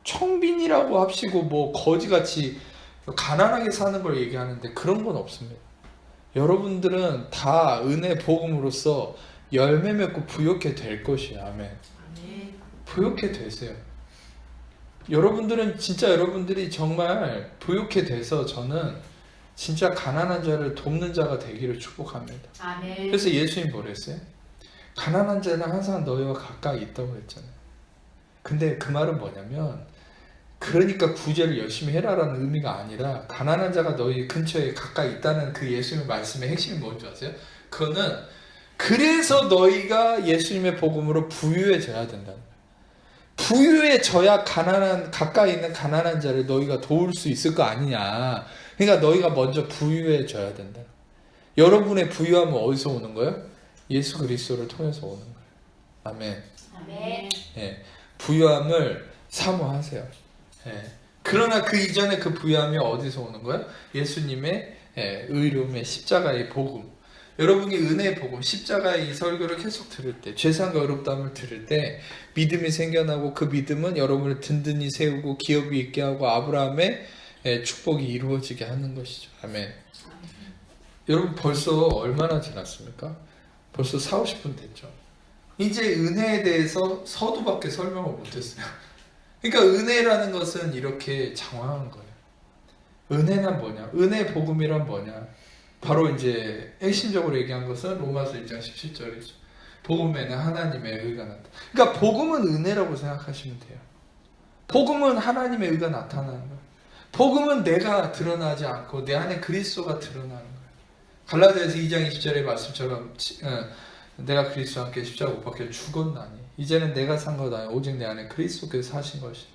청빈이라고 합시고 뭐 거지같이 가난하게 사는 걸 얘기하는데 그런 건 없습니다. 여러분들은 다 은혜 복음으로써 열매 맺고 부욕해 될 것이에요. 아멘. 부욕해 되세요. 여러분들은 진짜 여러분들이 정말 부욕해 돼서 저는 진짜 가난한 자를 돕는 자가 되기를 축복합니다. 아멘. 그래서 예수님 뭐랬어요? 가난한 자는 항상 너희와 가까이 있다고 했잖아요. 근데 그 말은 뭐냐면 그러니까 구제를 열심히 해라라는 의미가 아니라 가난한 자가 너희 근처에 가까이 있다는 그 예수님의 말씀의 핵심이 뭔지 아세요? 그거는 그래서 너희가 예수님의 복음으로 부유해져야 된다는 거예요. 부유해져야 가까이 있는 가난한 자를 너희가 도울 수 있을 거 아니냐. 그러니까 너희가 먼저 부유해져야 된다. 여러분의 부유함은 어디서 오는 거예요? 예수 그리스도를 통해서 오는 거예요. 아멘. 아멘. 예, 부유함을 사모하세요. 예. 그러나 그 이전에 그 부유함이 어디서 오는 거예요? 예수님의 의로움의 십자가의 복음. 여러분이 은혜의 복음, 십자가의 이 설교를 계속 들을 때, 죄상과 의롭다함을 들을 때 믿음이 생겨나고 그 믿음은 여러분을 든든히 세우고 기업이 있게 하고 아브라함의 축복이 이루어지게 하는 것이죠. 아멘. 여러분 벌써 얼마나 지났습니까? 벌써 4, 50분 됐죠. 이제 은혜에 대해서 서두밖에 설명을 못했어요. 그러니까 은혜라는 것은 이렇게 장황한 거예요. 은혜란 뭐냐? 은혜 복음이란 뭐냐? 바로 이제 핵심적으로 얘기한 것은 로마서 1장 17절이죠. 복음에는 하나님의 의가 나타나. 그러니까 복음은 은혜라고 생각하시면 돼요. 복음은 하나님의 의가 나타나는 거예요. 복음은 내가 드러나지 않고 내 안에 그리스도가 드러나는 거예요. 갈라디아서 2장 20절의 말씀처럼 내가 그리스도와 함께 십자가 못 박혀 죽었나니 이제는 내가 산 것 아니라 오직 내 안에 그리스도께서 사신 것이다.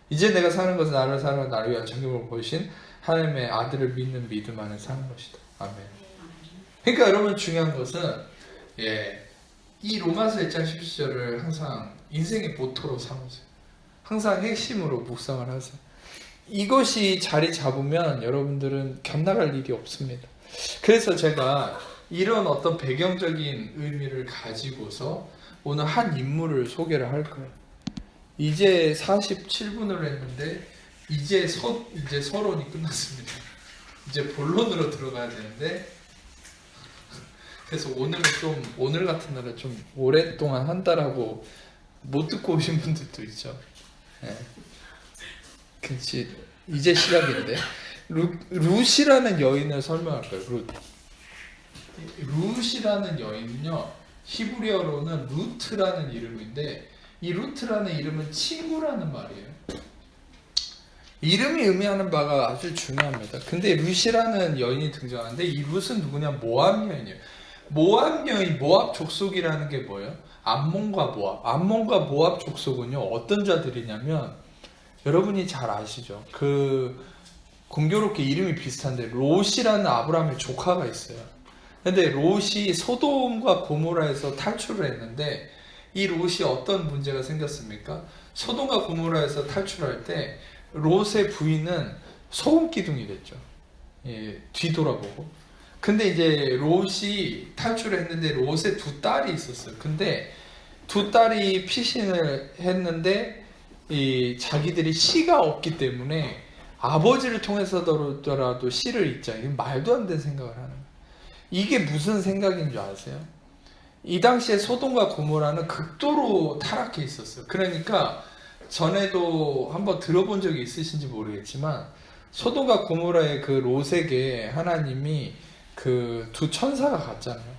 이제 내가 사는 것은 나를 사랑하고 나를 위한 정금을 보이신 하나님의 아들을 믿는 믿음 안에 사는 것이다. 아멘. 그러니까 여러분 중요한 것은 이 로마서 1장 17절을 항상 인생의 모토로 삼으세요. 항상 핵심으로 묵상을 하세요. 이것이 자리 잡으면 여러분들은 견나갈 일이 없습니다. 그래서 제가 이런 어떤 배경적인 의미를 가지고서 오늘 한 인물을 소개를 할 거예요. 이제 47분을 했는데 이제 서론이 끝났습니다. 이제 본론으로 들어가야 되는데 그래서 오늘 같은 날에 좀 오랫동안 한다라고 못 듣고 오신 분들도 있죠. 그렇지. 이제 시작인데 룻이라는 여인을 설명할 거예요. 룻이라는 여인은요 히브리어로는 루트라는 이름인데 이 루트라는 이름은 친구라는 말이에요. 이름이 의미하는 바가 아주 중요합니다. 근데 룻이라는 여인이 등장하는데 이 룻은 누구냐? 모압 여인이에요. 모압 여인, 모압 족속이라는 게 뭐예요? 암몬과 모압. 암몬과 모압 족속은요 어떤 자들이냐면 여러분이 잘 아시죠? 그 공교롭게 이름이 비슷한데 롯이라는 아브라함의 조카가 있어요. 근데 롯이 소돔과 고모라에서 탈출을 했는데 이 롯이 어떤 문제가 생겼습니까? 소돔과 고모라에서 탈출할 때 롯의 부인은 소금 기둥이 됐죠. 뒤돌아보고. 근데 이제 롯이 탈출을 했는데 롯의 두 딸이 있었어요. 근데 두 딸이 피신을 했는데 자기들이 씨가 없기 때문에 아버지를 통해서더라도 씨를 잇자. 이게 말도 안 되는 생각을 하는 거예요. 이게 무슨 생각인 줄 아세요? 이 당시에 소돔과 고모라는 극도로 타락해 있었어요. 그러니까 전에도 한번 들어본 적이 있으신지 모르겠지만 소돔과 고모라의 그 롯에게 하나님이 그 두 천사가 갔잖아요.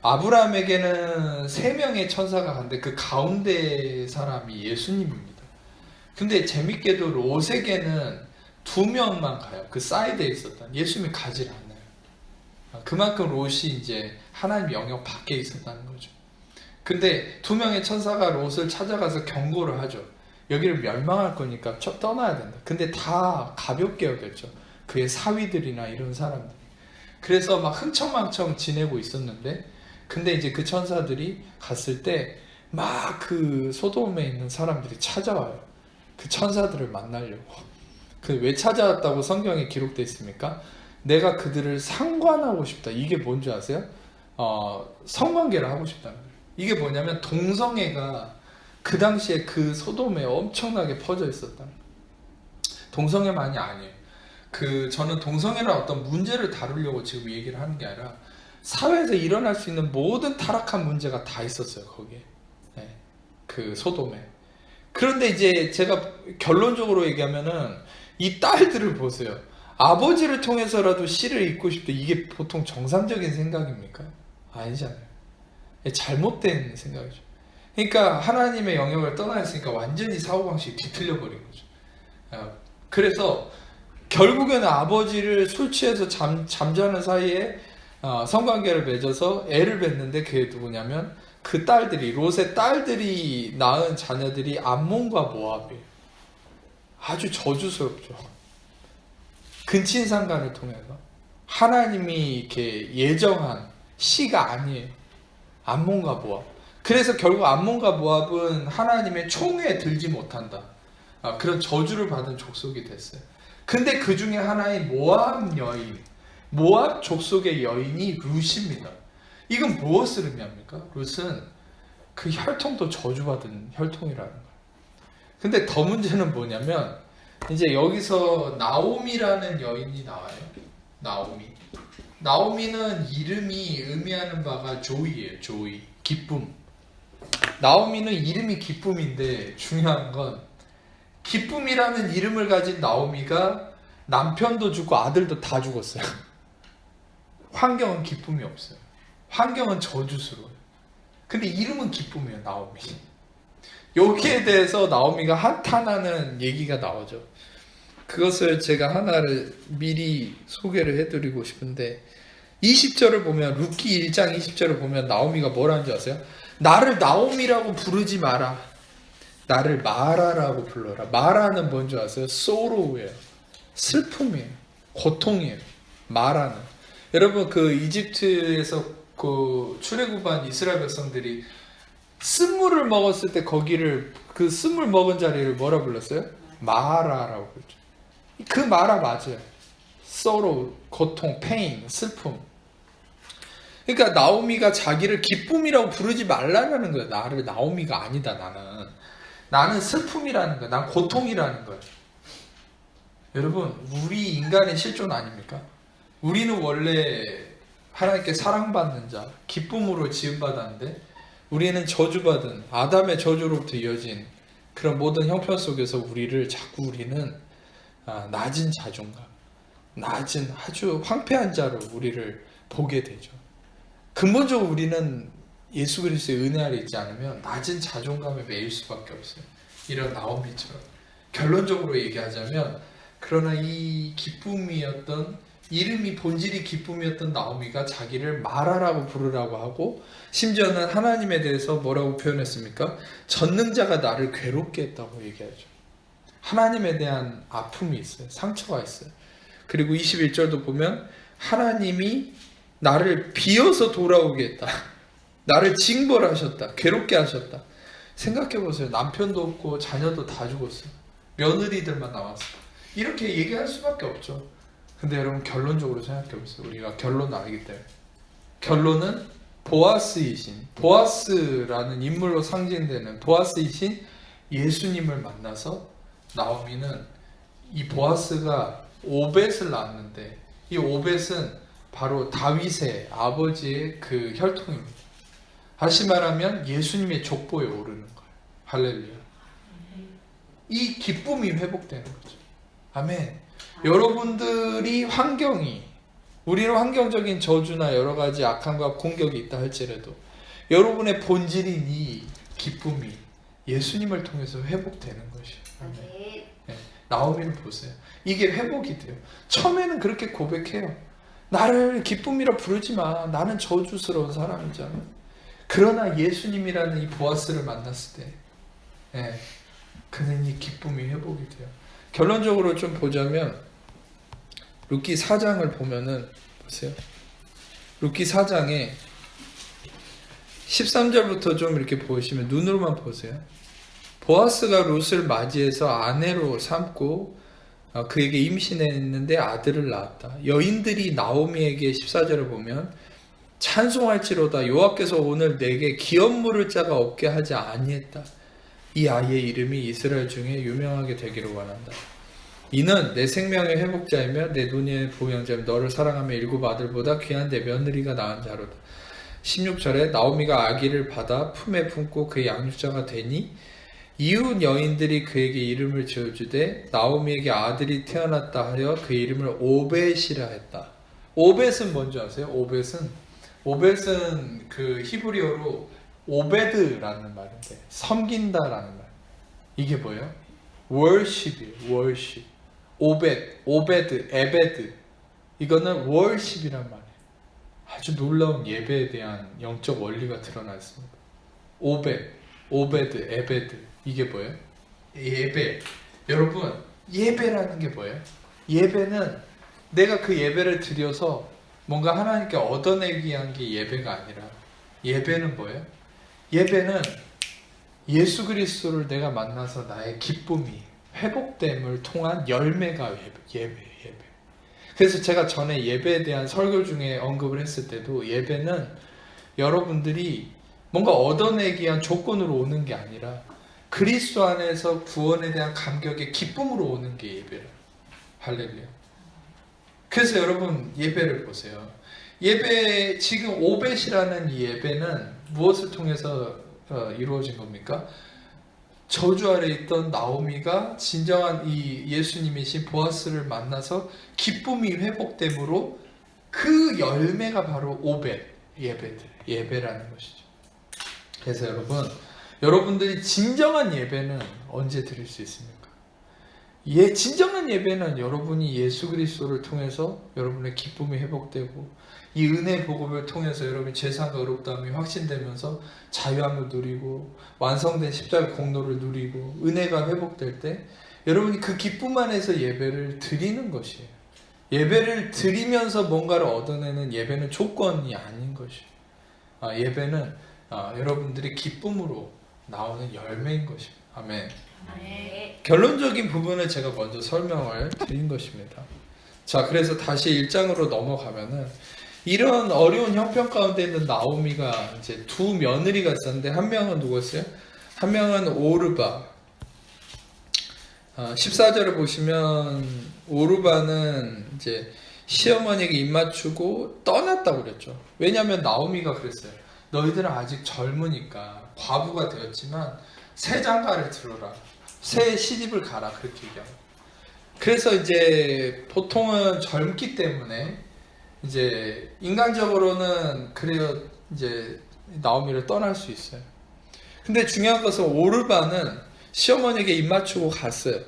아브라함에게는 3명의 천사가 갔는데 그 가운데 사람이 예수님입니다. 근데 재밌게도 롯에게는 2명만 가요. 그 사이드에 있었던 예수님이 가지 않아요. 그만큼 롯이 이제 하나님 영역 밖에 있었다는 거죠. 근데 2명의 천사가 롯을 찾아가서 경고를 하죠. 여기를 멸망할 거니까 떠나야 된다. 근데 다 가볍게 여겼죠. 그의 사위들이나 이런 사람들이. 그래서 막 흥청망청 지내고 있었는데 근데 이제 그 천사들이 갔을 때 막 그 소돔에 있는 사람들이 찾아와요. 그 천사들을 만나려고. 그 왜 찾아왔다고 성경에 기록되어 있습니까? 내가 그들을 상관하고 싶다. 이게 뭔지 아세요? 성관계를 하고 싶다는 거예요. 이게 뭐냐면 동성애가 그 당시에 그 소돔에 엄청나게 퍼져 있었다. 동성애만이 아니에요. 저는 동성애란 어떤 문제를 다루려고 지금 얘기를 하는 게 아니라 사회에서 일어날 수 있는 모든 타락한 문제가 다 있었어요, 거기에. 네, 그 소돔에. 그런데 이제 제가 결론적으로 얘기하면은 이 딸들을 보세요. 아버지를 통해서라도 씨를 잇고 싶다. 이게 보통 정상적인 생각입니까? 아니잖아요. 잘못된 생각이죠. 그러니까 하나님의 영역을 떠나 있으니까 완전히 사고방식이 뒤틀려 버린 거죠. 그래서 결국에는 아버지를 술 취해서 잠자는 사이에 성관계를 맺어서 애를 낳는데 그게 누구냐면 그 딸들이, 롯의 딸들이 낳은 자녀들이 암몬과 모압이에요. 아주 저주스럽죠. 근친상간을 통해서 하나님이 이렇게 예정한 씨가 아니에요. 암몬과 모압. 그래서 결국 암몬과 모압은 하나님의 총에 들지 못한다. 그런 저주를 받은 족속이 됐어요. 근데 그 중에 하나인 모압 여인, 모압 족속의 여인이 룻입니다. 이건 무엇을 의미합니까? 룻은 그 혈통도 저주받은 혈통이라는 거예요. 근데 더 문제는 뭐냐면 이제 여기서 나오미라는 여인이 나와요. 나오미는 이름이 의미하는 바가 조이예요. 조이, 기쁨. 나오미는 이름이 기쁨인데 중요한 건 기쁨이라는 이름을 가진 나오미가 남편도 죽고 아들도 다 죽었어요. 환경은 기쁨이 없어요. 환경은 저주스러워요. 근데 이름은 기쁨이에요. 나오미. 여기에 대해서 나오미가 한탄하는 얘기가 나오죠. 그것을 제가 하나를 미리 소개를 해드리고 싶은데 20절을 보면 룻기 1장 20절을 보면 나오미가 뭐라는 줄 아세요? 나를 나오미라고 부르지 마라. 나를 마라라고 불러라. 마라는 뭔지 아세요? 소로우예요. 슬픔이에요. 고통이에요. 마라는. 여러분 그 이집트에서 그 출애굽한 이스라엘 백성들이 쓴물을 먹었을 때 거기를 그 쓴물 먹은 자리를 뭐라 불렀어요? 마라라고 그러죠. 그 마라 맞아요. sorrow, 고통, pain, 슬픔. 그러니까 나오미가 자기를 기쁨이라고 부르지 말라는 거예요. 나를 나오미가 아니다. 나는 슬픔이라는 거예요. 난 고통이라는 거예요. 여러분 우리 인간의 실존 아닙니까? 우리는 원래 하나님께 사랑받는 자, 기쁨으로 지음받았는데 우리는 저주받은 아담의 저주로부터 이어진 그런 모든 형편 속에서 우리는 낮은 자존감, 낮은 아주 황폐한 자로 우리를 보게 되죠. 근본적으로 우리는 예수 그리스도의 은혜 아래 있지 않으면 낮은 자존감에 매일 수밖에 없어요. 이런 나오미처럼. 결론적으로 얘기하자면 그러나 이 기쁨이었던 이름이 본질이 기쁨이었던 나오미가 자기를 마라라고 부르라고 하고 심지어는 하나님에 대해서 뭐라고 표현했습니까? 전능자가 나를 괴롭게 했다고 얘기하죠. 하나님에 대한 아픔이 있어요. 상처가 있어요. 그리고 21절도 보면 하나님이 나를 비어서 돌아오게 했다. 나를 징벌하셨다. 괴롭게 하셨다. 생각해보세요. 남편도 없고 자녀도 다 죽었어요. 며느리들만 남았어요. 이렇게 얘기할 수밖에 없죠. 근데 여러분 결론적으로 생각해보세요. 우리가 결론을 알기 때문에. 결론은 보아스이신, 보아스라는 인물로 상징되는 보아스이신 예수님을 만나서 나오미는 이 보아스가 오벳을 낳았는데 이 오벳은 바로 다윗의 아버지의 그 혈통입니다. 다시 말하면 예수님의 족보에 오르는 거예요. 할렐루야. 이 기쁨이 회복되는 거죠. 아멘. 여러분들이 우리는 환경적인 저주나 여러 가지 악함과 공격이 있다 할지라도 여러분의 본질인 이 기쁨이 예수님을 통해서 회복되는 것이에요. 아멘. 네. 나오미를 보세요. 이게 회복이 돼요. 처음에는 그렇게 고백해요. 나를 기쁨이라 부르지 마. 나는 저주스러운 사람이잖아. 그러나 예수님이라는 이 보아스를 만났을 때 그는 이 기쁨이 회복이 돼요. 결론적으로 좀 보자면 룻기 4장을 보면은 보세요. 룻기 4장에 13절부터 좀 이렇게 보시면 눈으로만 보세요. 보아스가 룻을 맞이해서 아내로 삼고 그에게 임신했는데 아들을 낳았다. 여인들이 나오미에게 14절을 보면 찬송할지로다. 여호와께서 오늘 내게 기업 물을 자가 없게 하지 아니했다. 이 아이의 이름이 이스라엘 중에 유명하게 되기를 원한다. 이는 내 생명의 회복자이며 내 눈의 보양자이며 너를 사랑하며 일곱 아들보다 귀한 내 며느리가 낳은 자로다. 16절에 나오미가 아기를 받아 품에 품고 그의 양육자가 되니 이웃 여인들이 그에게 이름을 지어주되 나오미에게 아들이 태어났다 하여 그 이름을 오벳이라 했다. 오벳은 뭔지 아세요? 오벳은 그 히브리어로 오베드라는 말인데 섬긴다라는 말. 이게 뭐예요? worship이에요. worship. 오베드, 에베드. 이거는 worship이란 말이에요. 아주 놀라운 예배에 대한 영적 원리가 드러나 있습니다. 오베드, 에베드. 이게 뭐예요? 예배. 여러분, 예배라는 게 뭐예요? 예배는 내가 그 예배를 드려서 뭔가 하나님께 얻어내기 위한 게 예배가 아니라, 예배는 뭐예요? 예배는 예수 그리스도를 내가 만나서 나의 기쁨이 회복됨을 통한 열매가 예배. 그래서 제가 전에 예배에 대한 설교 중에 언급을 했을 때도 예배는 여러분들이 뭔가 얻어내기 위한 조건으로 오는 게 아니라 그리스도 안에서 구원에 대한 감격의 기쁨으로 오는 게 예배예요. 할렐루야. 그래서 여러분 예배를 보세요. 예배, 지금 오벳이라는 이 예배는 무엇을 통해서 이루어진 겁니까? 저주 아래 있던 나오미가 진정한 이 예수님이신 보아스를 만나서 기쁨이 회복됨으로 그 열매가 바로 오벳, 예배라는 것이죠. 그래서 여러분들이 진정한 예배는 언제 드릴 수 있습니까? 진정한 예배는 여러분이 예수 그리스도를 통해서 여러분의 기쁨이 회복되고 이 은혜 복음을 통해서 여러분이 죄사함과 의롭다함이 확신되면서 자유함을 누리고 완성된 십자가 공로를 누리고 은혜가 회복될 때 여러분이 그 기쁨 안에서 예배를 드리는 것이에요. 예배를 드리면서 뭔가를 얻어내는 예배는 조건이 아닌 것이에요. 예배는 여러분들이 기쁨으로 나오는 열매인 것입니다. 아멘. 결론적인 부분을 제가 먼저 설명을 드린 것입니다. 자, 그래서 다시 1장으로 넘어가면은 이런 어려운 형편 가운데 있는 나오미가 이제 두 며느리가 있었는데 한 명은 누구였어요? 한 명은 오르바. 14절을 보시면 오르바는 이제 시어머니에게 입 맞추고 떠났다고 그랬죠. 왜냐하면 나오미가 그랬어요. 너희들은 아직 젊으니까 과부가 되었지만 새 장가를 들어라. 새 시집을 가라. 그렇게 얘기하고. 그래서 이제 보통은 젊기 때문에 이제 인간적으로는 그래요. 이제 나오미를 떠날 수 있어요. 근데 중요한 것은 오르바는 시어머니에게 입 맞추고 갔어요.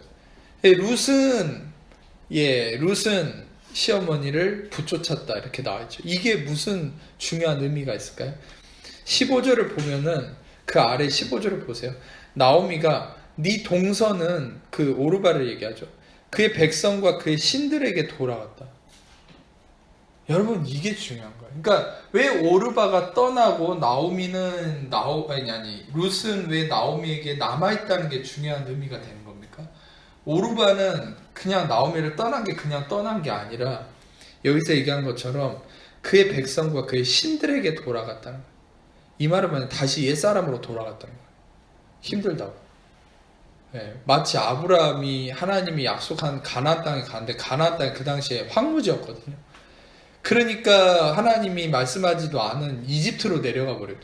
룻은 시어머니를 붙쫓았다. 이렇게 나와있죠. 이게 무슨 중요한 의미가 있을까요? 15절을 보면은 그 아래 15절을 보세요. 나오미가 네 동서는 그 오르바를 얘기하죠. 그의 백성과 그의 신들에게 돌아갔다. 여러분 이게 중요한 거예요. 그러니까 왜 오르바가 떠나고 룻은 왜 나오미에게 남아있다는 게 중요한 의미가 되는 겁니까? 오르바는 그냥 나오미를 떠난 게 그냥 떠난 게 아니라 여기서 얘기한 것처럼 그의 백성과 그의 신들에게 돌아갔다는 거예요. 이 말은 뭐냐면 다시 옛사람으로 돌아갔다는 거예요. 힘들다고. 마치 아브라함이 하나님이 약속한 가나안 땅에 갔는데 가나안 땅이 그 당시에 황무지였거든요. 그러니까 하나님이 말씀하지도 않은 이집트로 내려가 버려요.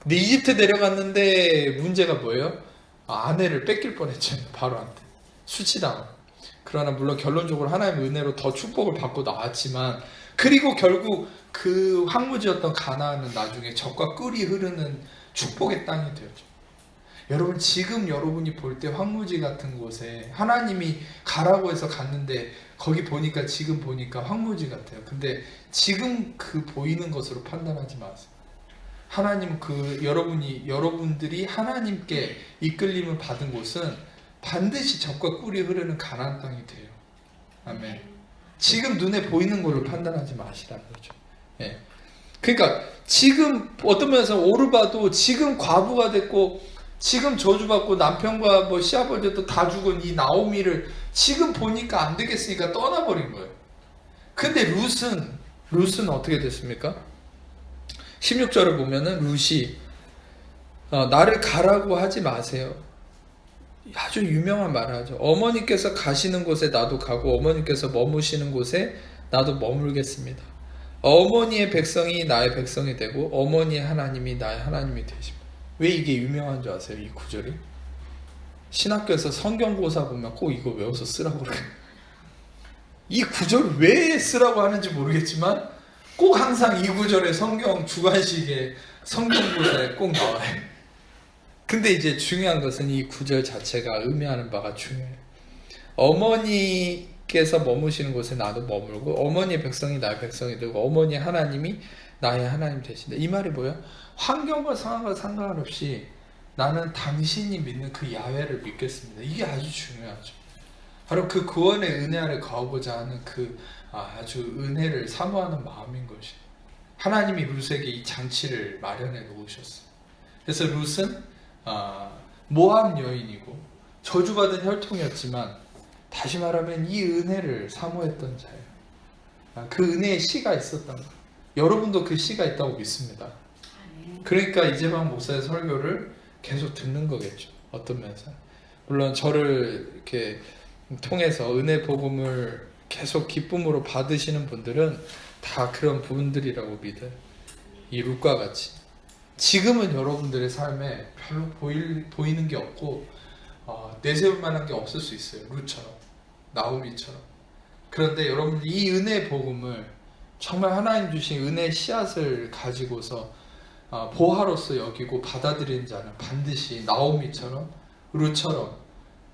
근데 이집트 내려갔는데 문제가 뭐예요? 아내를 뺏길 뻔했잖아요. 바로한테 수치당하고. 그러나 물론 결론적으로 하나님의 은혜로 더 축복을 받고 나왔지만 그리고 결국 그 황무지였던 가나안은 나중에 젖과 꿀이 흐르는 축복의 땅이 되었죠. 여러분 지금 여러분이 볼 때 황무지 같은 곳에 하나님이 가라고 해서 갔는데 거기 보니까 지금 보니까 황무지 같아요. 근데 지금 그 보이는 것으로 판단하지 마세요. 하나님 여러분들이 하나님께 이끌림을 받은 곳은 반드시 젖과 꿀이 흐르는 가나안 땅이 돼요. 아멘. 지금 눈에 보이는 걸로 판단하지 마시라는 거죠. 그러니까 지금 어떤 면에서 오르바도 지금 과부가 됐고 지금 저주받고 남편과 시아버지도 다 죽은 이 나오미를 지금 보니까 안 되겠으니까 떠나버린 거예요. 근데 룻은 어떻게 됐습니까? 16절을 보면은 룻이 나를 가라고 하지 마세요. 아주 유명한 말을 하죠. 어머니께서 가시는 곳에 나도 가고 어머니께서 머무시는 곳에 나도 머물겠습니다. 어머니의 백성이 나의 백성이 되고 어머니의 하나님이 나의 하나님이 되십니다. 왜 이게 유명한 줄 아세요? 이 구절이? 신학교에서 성경고사 보면 꼭 이거 외워서 쓰라고 그래요. 이 구절 왜 쓰라고 하는지 모르겠지만 꼭 항상 이 구절에 성경 주관식에 성경고사에 꼭 나와요. 근데 이제 중요한 것은 이 구절 자체가 의미하는 바가 중요해요. 어머니께서 머무시는 곳에 나도 머물고 어머니의 백성이 나의 백성이 되고 어머니의 하나님이 나의 하나님 되신다. 이 말이 뭐야? 환경과 상황과 상관없이 나는 당신이 믿는 그 야훼를 믿겠습니다. 이게 아주 중요하죠. 바로 그 구원의 은혜 아래 거하고자 하는 그 아주 은혜를 사모하는 마음인 것이. 하나님이 룻에게 이 장치를 마련해 놓으셨어요. 그래서 룻은 모함 여인이고 저주받은 혈통이었지만 다시 말하면 이 은혜를 사모했던 자예요. 그 은혜의 씨가 있었던 거예요. 여러분도 그 씨가 있다고 믿습니다. 그러니까 이재방 목사의 설교를 계속 듣는 거겠죠. 어떤 면에서. 물론 저를 이렇게 통해서 은혜 복음을 계속 기쁨으로 받으시는 분들은 다 그런 분들이라고 믿어요. 이 룻과 같이. 지금은 여러분들의 삶에 별로 보이는 게 없고 내세울 만한 게 없을 수 있어요. 룻처럼, 나오미처럼. 그런데 여러분 이 은혜 복음을 정말 하나님 주신 은혜의 씨앗을 가지고서 보화로서 여기고 받아들이는 자는 반드시 나오미처럼 룻처럼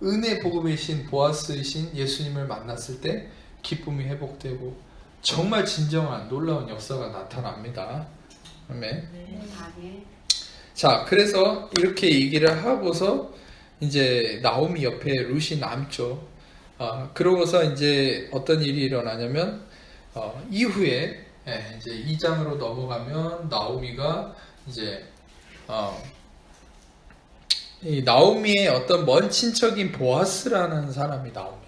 은혜 복음이신 보아스이신 예수님을 만났을 때 기쁨이 회복되고 정말 진정한 놀라운 역사가 나타납니다. 아멘. 자, 그래서 이렇게 얘기를 하고서 이제 나오미 옆에 룻이 남죠. 그러고서 이제 어떤 일이 일어나냐면 이후에 이제 2장으로 넘어가면 나오미가 이제 이 나오미의 어떤 먼 친척인 보아스라는 사람이 나옵니다.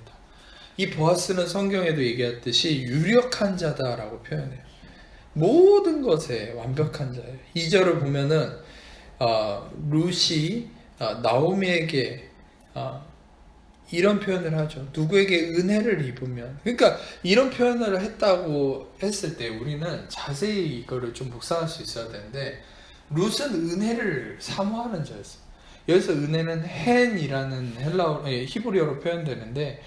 이 보아스는 성경에도 얘기했듯이 유력한 자다라고 표현해요. 모든 것에 완벽한 자예요. 2절을 보면은 룻이 나오미에게 이런 표현을 하죠. 누구에게 은혜를 입으면. 그러니까 이런 표현을 했다고 했을 때 우리는 자세히 이거를 좀 묵상할 수 있어야 되는데 룻은 은혜를 사모하는 자였어요. 여기서 은혜는 헨이라는 히브리어로 표현되는데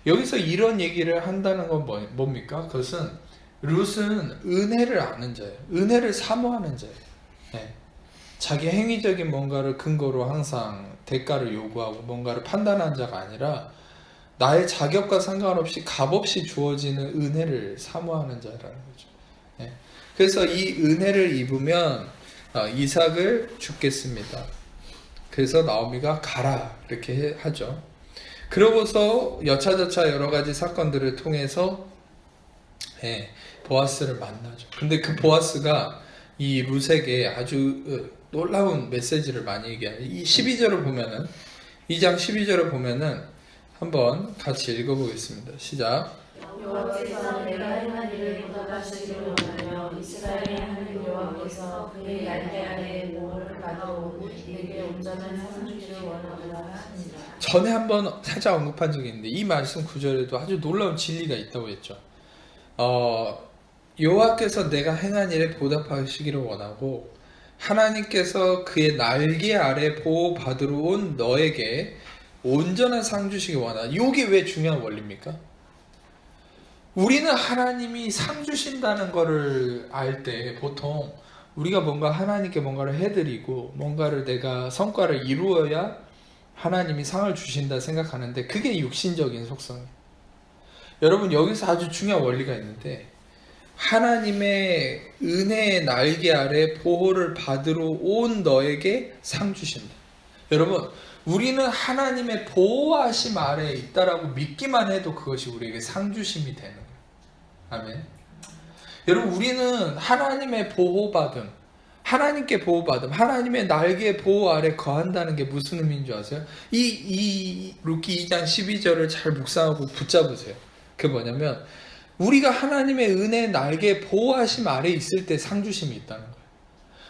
여기서 이런 얘기를 한다는 건 뭡니까? 그것은 룻은 은혜를 아는 자예요. 은혜를 사모하는 자예요. 네. 자기 행위적인 뭔가를 근거로 항상 대가를 요구하고 뭔가를 판단하는 자가 아니라 나의 자격과 상관없이 값없이 주어지는 은혜를 사모하는 자라는 거죠. 네. 그래서 이 은혜를 입으면 이삭을 죽겠습니다. 그래서 나오미가 가라 이렇게 하죠. 그러고서 여차저차 여러 가지 사건들을 통해서 보아스를 만나죠. 근데 그 보아스가 이 룻에게 아주 놀라운 메시지를 많이 얘기해요. 이 12절을 보면은 2장 12절을 보면은 한번 같이 읽어보겠습니다. 시작. 여호와께서 내가 행한 일을 보답하시기를 원하며 이스라엘의 하나님 여호와께서 그의 날개 아래 보호를 받아오고 내게 온전한 상주기를 원하노라 하시니라. 전에 한번 살짝 언급한 적이 있는데 이 말씀 구절에도 아주 놀라운 진리가 있다고 했죠. 여호와께서 내가 행한 일에 보답하시기를 원하고 하나님께서 그의 날개 아래 보호받으러 온 너에게 온전한 상 주시기 원하다. 이게 왜 중요한 원리입니까? 우리는 하나님이 상 주신다는 것을 알 때 보통 우리가 뭔가 하나님께 뭔가를 해드리고 뭔가를 내가 성과를 이루어야 하나님이 상을 주신다 생각하는데 그게 육신적인 속성이에요. 여러분 여기서 아주 중요한 원리가 있는데 하나님의 은혜의 날개 아래 보호를 받으러 온 너에게 상 주신다. 여러분 우리는 하나님의 보호하심 아래에 있다라고 믿기만 해도 그것이 우리에게 상 주심이 되는 거예요. 아멘. 여러분 우리는 하나님의 보호받음, 하나님께 보호받음, 하나님의 날개 보호 아래 거한다는 게 무슨 의미인 줄 아세요? 이 룻기 2장 12절을 잘 묵상하고 붙잡으세요. 그게 뭐냐면 우리가 하나님의 은혜의 날개 보호하심 아래 있을 때 상 주심이 있다는 거예요.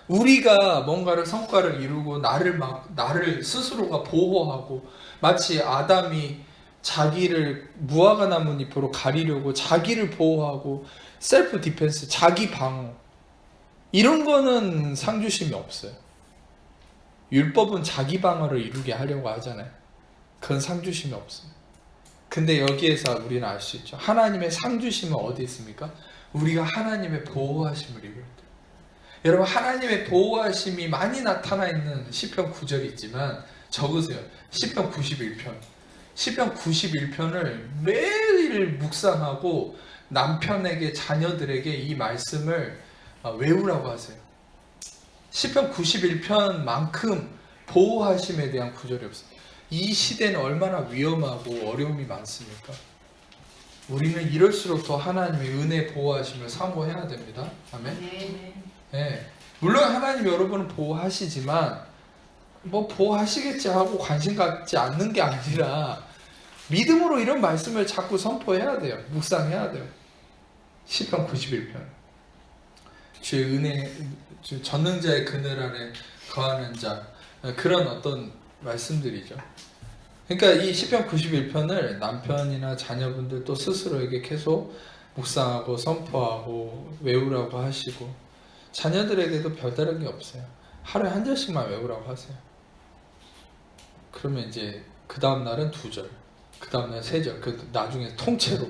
우리가 뭔가를 성과를 이루고 나를 스스로가 보호하고 마치 아담이 자기를 무화과 나뭇잎으로 가리려고 자기를 보호하고 셀프 디펜스, 자기 방어 이런 거는 상주심이 없어요. 율법은 자기 방어를 이루게 하려고 하잖아요. 그건 상주심이 없어요. 근데 여기에서 우리는 알 수 있죠. 하나님의 상주심은 어디 있습니까? 우리가 하나님의 보호하심을 입을 때. 여러분, 하나님의 보호하심이 많이 나타나 있는 시편 9절이 있지만 적으세요. 시편 91편. 시편 91편을 매일 묵상하고 남편에게, 자녀들에게 이 말씀을 외우라고 하세요. 시편 91편만큼 보호하심에 대한 구절이 없어요. 이 시대는 얼마나 위험하고 어려움이 많습니까? 우리는 이럴수록 더 하나님의 은혜 보호하심을 사모해야 됩니다. 아멘. 네. 물론 하나님 여러분은 보호하시지만 뭐 보호하시겠지 하고 관심 갖지 않는 게 아니라 믿음으로 이런 말씀을 자꾸 선포해야 돼요. 묵상해야 돼요. 시편 91편. 주의 은혜, 전능자의 그늘 아래 거하는 자, 그런 어떤 말씀들이죠. 그러니까 이 시편 91편을 남편이나 자녀분들 또 스스로에게 계속 묵상하고 선포하고 외우라고 하시고, 자녀들에게도 별다른 게 없어요. 하루에 한 절씩만 외우라고 하세요. 그러면 이제 그 다음 날은 2절, 그 다음 날 3절, 그 나중에 통째로.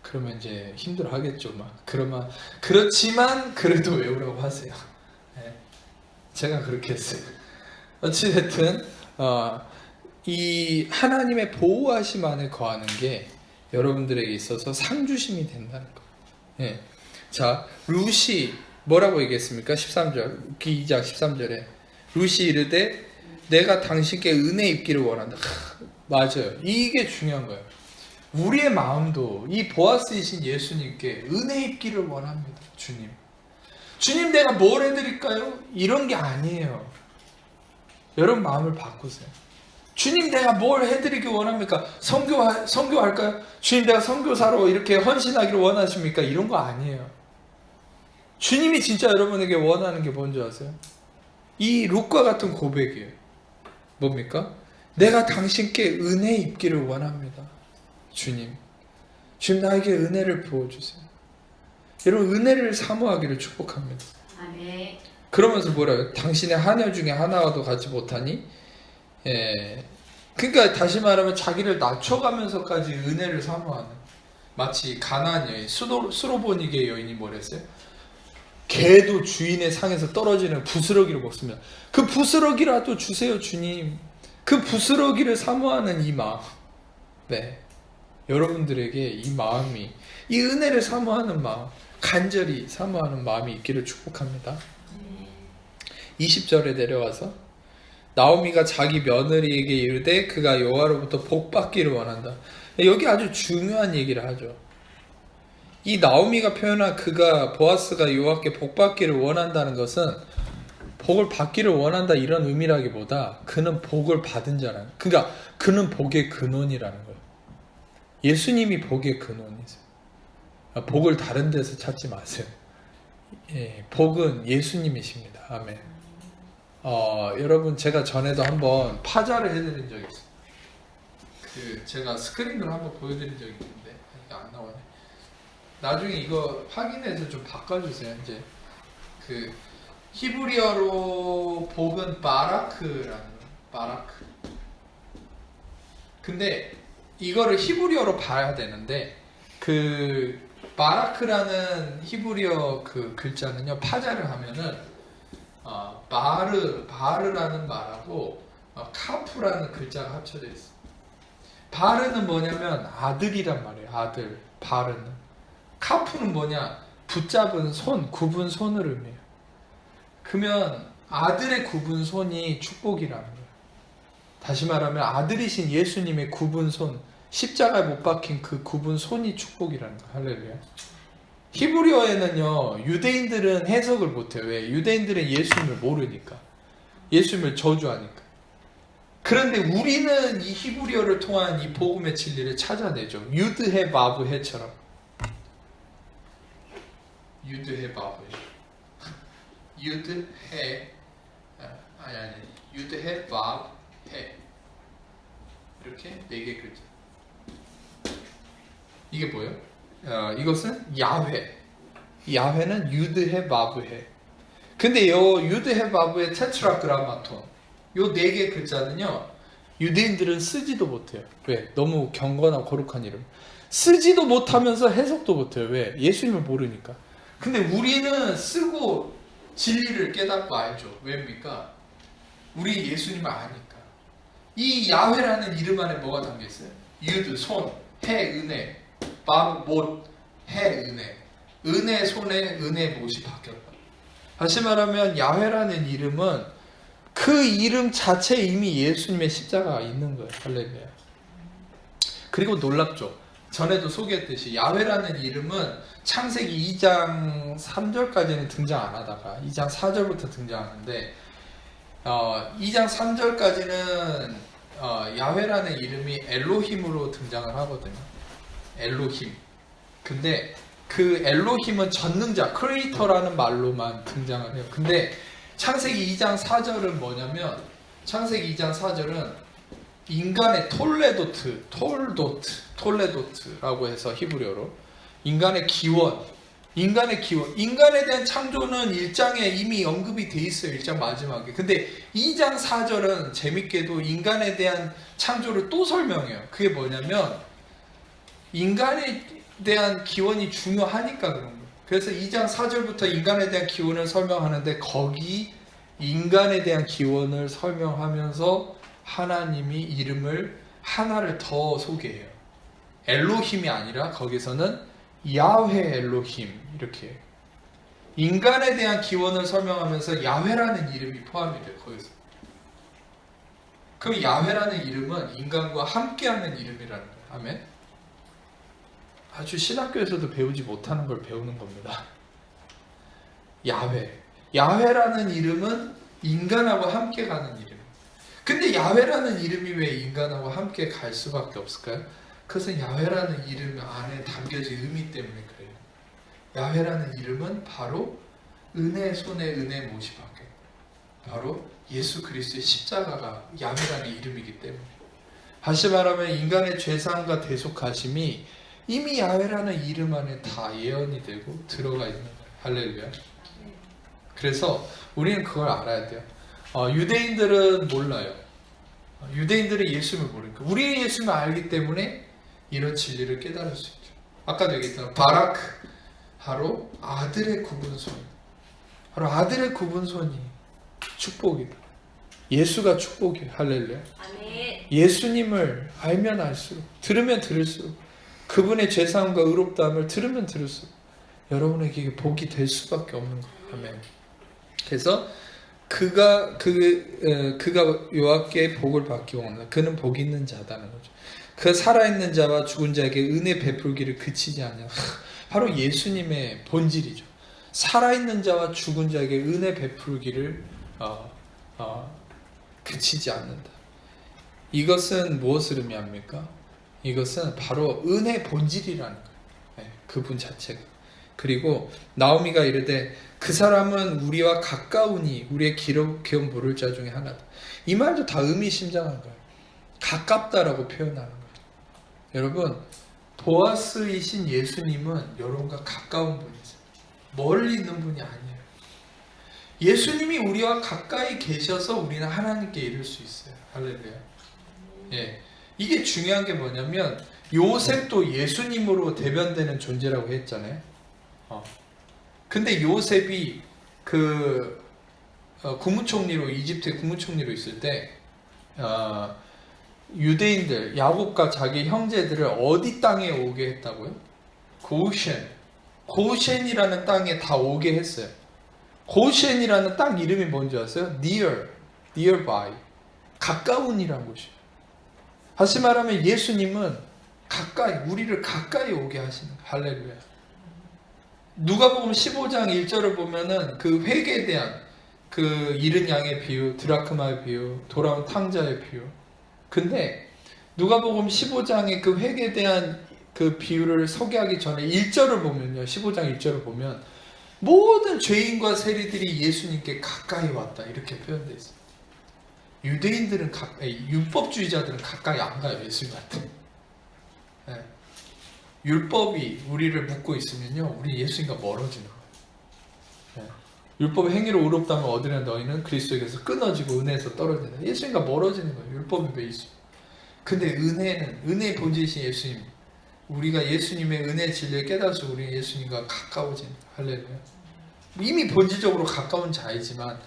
그러면 이제 힘들어 하겠죠, 막. 그렇지만 그래도 외우라고 하세요. 네. 제가 그렇게 했어요. 어찌됐든 이 하나님의 보호하심 안에 거하는 게 여러분들에게 있어서 상주심이 된다는 거. 예. 자, 룻이 뭐라고 얘기했습니까? 13절, 2장 13절에 룻이 이르되 내가 당신께 은혜 입기를 원한다. 맞아요. 이게 중요한 거예요. 우리의 마음도 이 보아스이신 예수님께 은혜 입기를 원합니다. 주님 내가 뭘 해드릴까요? 이런 게 아니에요. 여러분 마음을 바꾸세요. 주님 내가 뭘 해드리기 원합니까? 선교할까요? 주님 내가 선교사로 이렇게 헌신하기를 원하십니까? 이런 거 아니에요. 주님이 진짜 여러분에게 원하는 게 뭔지 아세요? 이 룻과 같은 고백이에요. 뭡니까? 내가 당신께 은혜 입기를 원합니다. 주님 나에게 은혜를 부어주세요. 여러분 은혜를 사모하기를 축복합니다. 아멘. 그러면서 뭐라요? 당신의 하녀 중에 하나와도 같지 못하니? 예. 그러니까 다시 말하면 자기를 낮춰가면서까지 은혜를 사모하는, 마치 가나안 여인, 수로보니게 여인이 뭐랬어요? 개도 주인의 상에서 떨어지는 부스러기를 먹습니다. 그 부스러기라도 주세요, 주님. 그 부스러기를 사모하는 이 마음. 네. 여러분들에게 이 마음이, 이 은혜를 사모하는 마음, 간절히 사모하는 마음이 있기를 축복합니다. 20절에 내려와서 나오미가 자기 며느리에게 이르되 그가 여호와로부터 복 받기를 원한다. 여기 아주 중요한 얘기를 하죠. 이 나오미가 표현한 그가, 보아스가 여호와께 복 받기를 원한다는 것은 복을 받기를 원한다 이런 의미라기보다 그는 복을 받은 자라는, 그러니까 그는 복의 근원이라는 거예요. 예수님이 복의 근원이세요. 복을 다른 데서 찾지 마세요. 예, 복은 예수님이십니다. 아멘. 여러분 제가 전에도 한번 파자를 해드린 적이 있어요. 제가 스크린으로 한번 보여드린 적이 있는데 이게 안 나오네. 나중에 이거 확인해서 좀 바꿔주세요. 이제 히브리어로 복은 바라크라는 거예요. 바라크. 근데 이거를 히브리어로 봐야 되는데 바라크라는 히브리어 글자는요, 파자를 하면은 바르라는 말하고 카프라는 글자가 합쳐져 있어요. 바르는 뭐냐면 아들이란 말이에요. 아들. 바르는. 카프는 뭐냐? 붙잡은 손, 굽은 손을 의미해요. 그러면 아들의 굽은 손이 축복이라는 거예요. 다시 말하면 아들이신 예수님의 굽은 손, 십자가에 못 박힌 그 굽은 손이 축복이라는 거예요. 할렐루야. 히브리어에는요, 유대인들은 해석을 못해요. 왜? 유대인들은 예수님을 모르니까. 예수님을 저주하니까. 그런데 우리는 이 히브리어를 통한 이 복음의 진리를 찾아내죠. 유드해 바브해처럼. 유드해 바브해. 유드 해 아니 유드 해 밥 해 이렇게 4개 글자. 이게 뭐예요? 이것은 야훼. 야훼는 유드 해 바브 해. 근데 요 유드 해 바브의 테트라그라마톤 요 4개 글자는요 유대인들은 쓰지도 못해요. 왜? 너무 경건하고 거룩한 이름. 쓰지도 못하면서 해석도 못해요. 왜? 예수님을 모르니까. 근데 우리는 쓰고 진리를 깨닫고 알죠. 왜입니까? 우리 예수님을 아니까. 이 야훼라는 이름 안에 뭐가 담겨있어요? 유드, 손, 해, 은혜, 바브, 못, 해, 은혜. 은혜, 손에 은혜, 못이 바뀌었다. 다시 말하면 야훼라는 이름은 그 이름 자체에 이미 예수님의 십자가가 있는 거예요. 할렐루야. 그리고 놀랍죠. 전에도 소개했듯이 야훼라는 이름은 창세기 2장 3절까지는 등장 안 하다가 2장 4절부터 등장하는데 2장 3절까지는 야훼라는 이름이 엘로힘으로 등장을 하거든요. 엘로힘. 근데 그 엘로힘은 전능자, 크리에이터라는 말로만 등장을 해요. 근데 창세기 2장 4절은 뭐냐면 창세기 2장 4절은 인간의 톨레도트라고 해서 히브리어로 인간의 기원, 인간에 대한 창조는 1장에 이미 언급이 돼 있어요. 1장 마지막에. 근데 2장 4절은 재밌게도 인간에 대한 창조를 또 설명해요. 그게 뭐냐면 인간에 대한 기원이 중요하니까 그런 거예요. 그래서 2장 4절부터 인간에 대한 기원을 설명하는데 거기 인간에 대한 기원을 설명하면서 하나님이 이름을 하나를 더 소개해요. 엘로힘이 아니라 거기서는 야훼 엘로힘 이렇게 해요. 인간에 대한 기원을 설명하면서 야훼라는 이름이 포함이 돼요. 거기서. 그럼 야훼라는 이름은 인간과 함께하는 이름이라는 거예요. 아멘. 아주 신학교에서도 배우지 못하는 걸 배우는 겁니다. 야훼. 야훼라는 이름은 인간하고 함께 가는 이름. 근데 야훼라는 이름이 왜 인간하고 함께 갈 수밖에 없을까요? 그것은 야훼라는 이름 안에 담겨진 의미 때문에 그래요. 야훼라는 이름은 바로 은혜 손에 은혜 못이 바뀌어요. 바로 예수 그리스도의 십자가가 야훼라는 이름이기 때문에. 다시 말하면 인간의 죄사함과 대속하심이 이미 야훼라는 이름 안에 다 예언이 되고 들어가 있는 거예요. 할렐루야. 그래서 우리는 그걸 알아야 돼요. 유대인들은 몰라요. 유대인들은 예수님을 모르니까. 우리는 예수님을 알기 때문에 이런 진리를 깨달을 수 있죠. 아까도 얘기했잖아요. 바라크, 바로 아들의 구분손. 바로 아들의 구분손이 축복이다. 예수가 축복이에요. 할렐루야. 아멘. 예수님을 알면 알수록, 들으면 들을수록, 그분의 죄사함과 의롭다함을 들으면 들을수록 여러분에게 복이 될 수밖에 없는 거예요. 아멘. 그래서 그가 요압께 복을 받기 원한다. 그는 복이 있는 자다는 거죠. 그 살아있는 자와 죽은 자에게 은혜 베풀기를 그치지 않냐. 바로 예수님의 본질이죠. 살아있는 자와 죽은 자에게 은혜 베풀기를 그치지 않는다. 이것은 무엇을 의미합니까? 이것은 바로 은혜 본질이라는 거예요. 네, 그분 자체가. 그리고 나오미가 이르되 그 사람은 우리와 가까우니 우리의 기름 모를 자 중에 하나다. 이 말도 다 의미심장한 거예요. 가깝다라고 표현하는 거예요. 여러분, 보아스이신 예수님은 여러분과 가까운 분이세요. 멀리 있는 분이 아니에요. 예수님이 우리와 가까이 계셔서 우리는 하나님께 이룰 수 있어요. 할렐루야. 예, 이게 중요한 게 뭐냐면 요셉도 예수님으로 대변되는 존재라고 했잖아요. 근데 요셉이 국무총리로, 이집트의 국무총리로 있을 때 유대인들, 야곱과 자기 형제들을 어디 땅에 오게 했다고요? 고셴이라는 땅에 다 오게 했어요. 고셴이라는 땅 이름이 뭔지 아세요? nearby, 가까운이라는 곳이에요. 다시 말하면 예수님은 우리를 가까이 오게 하시는 거예요. 할렐루야. 누가복음 15장 1절을 보면은 그 회개에 대한 그 잃은 양의 비유, 드라크마의 비유, 돌아온 탕자의 비유. 근데 누가복음 15장의 그 회개에 대한 그 비유를 소개하기 전에 1절을 보면요. 15장 1절을 보면 모든 죄인과 세리들이 예수님께 가까이 왔다 이렇게 표현되어 있어요. 유대인들은 율법주의자들은 가까이 안 가요. 예수님한테. 네. 율법이 우리를 묶고 있으면요, 우리 예수님과 멀어지는 거예요. 네. 율법의 행위로 의롭다면 얻으려 너희는 그리스도에게서 끊어지고 은혜에서 떨어진다. 예수님과 멀어지는 거예요. 율법이 베이스. 근데 은혜의 본질이신 예수님, 우리가 예수님의 은혜 진리를 깨달아서 우리 예수님과 가까워진 할렐루야. 이미 본질적으로 가까운 자이지만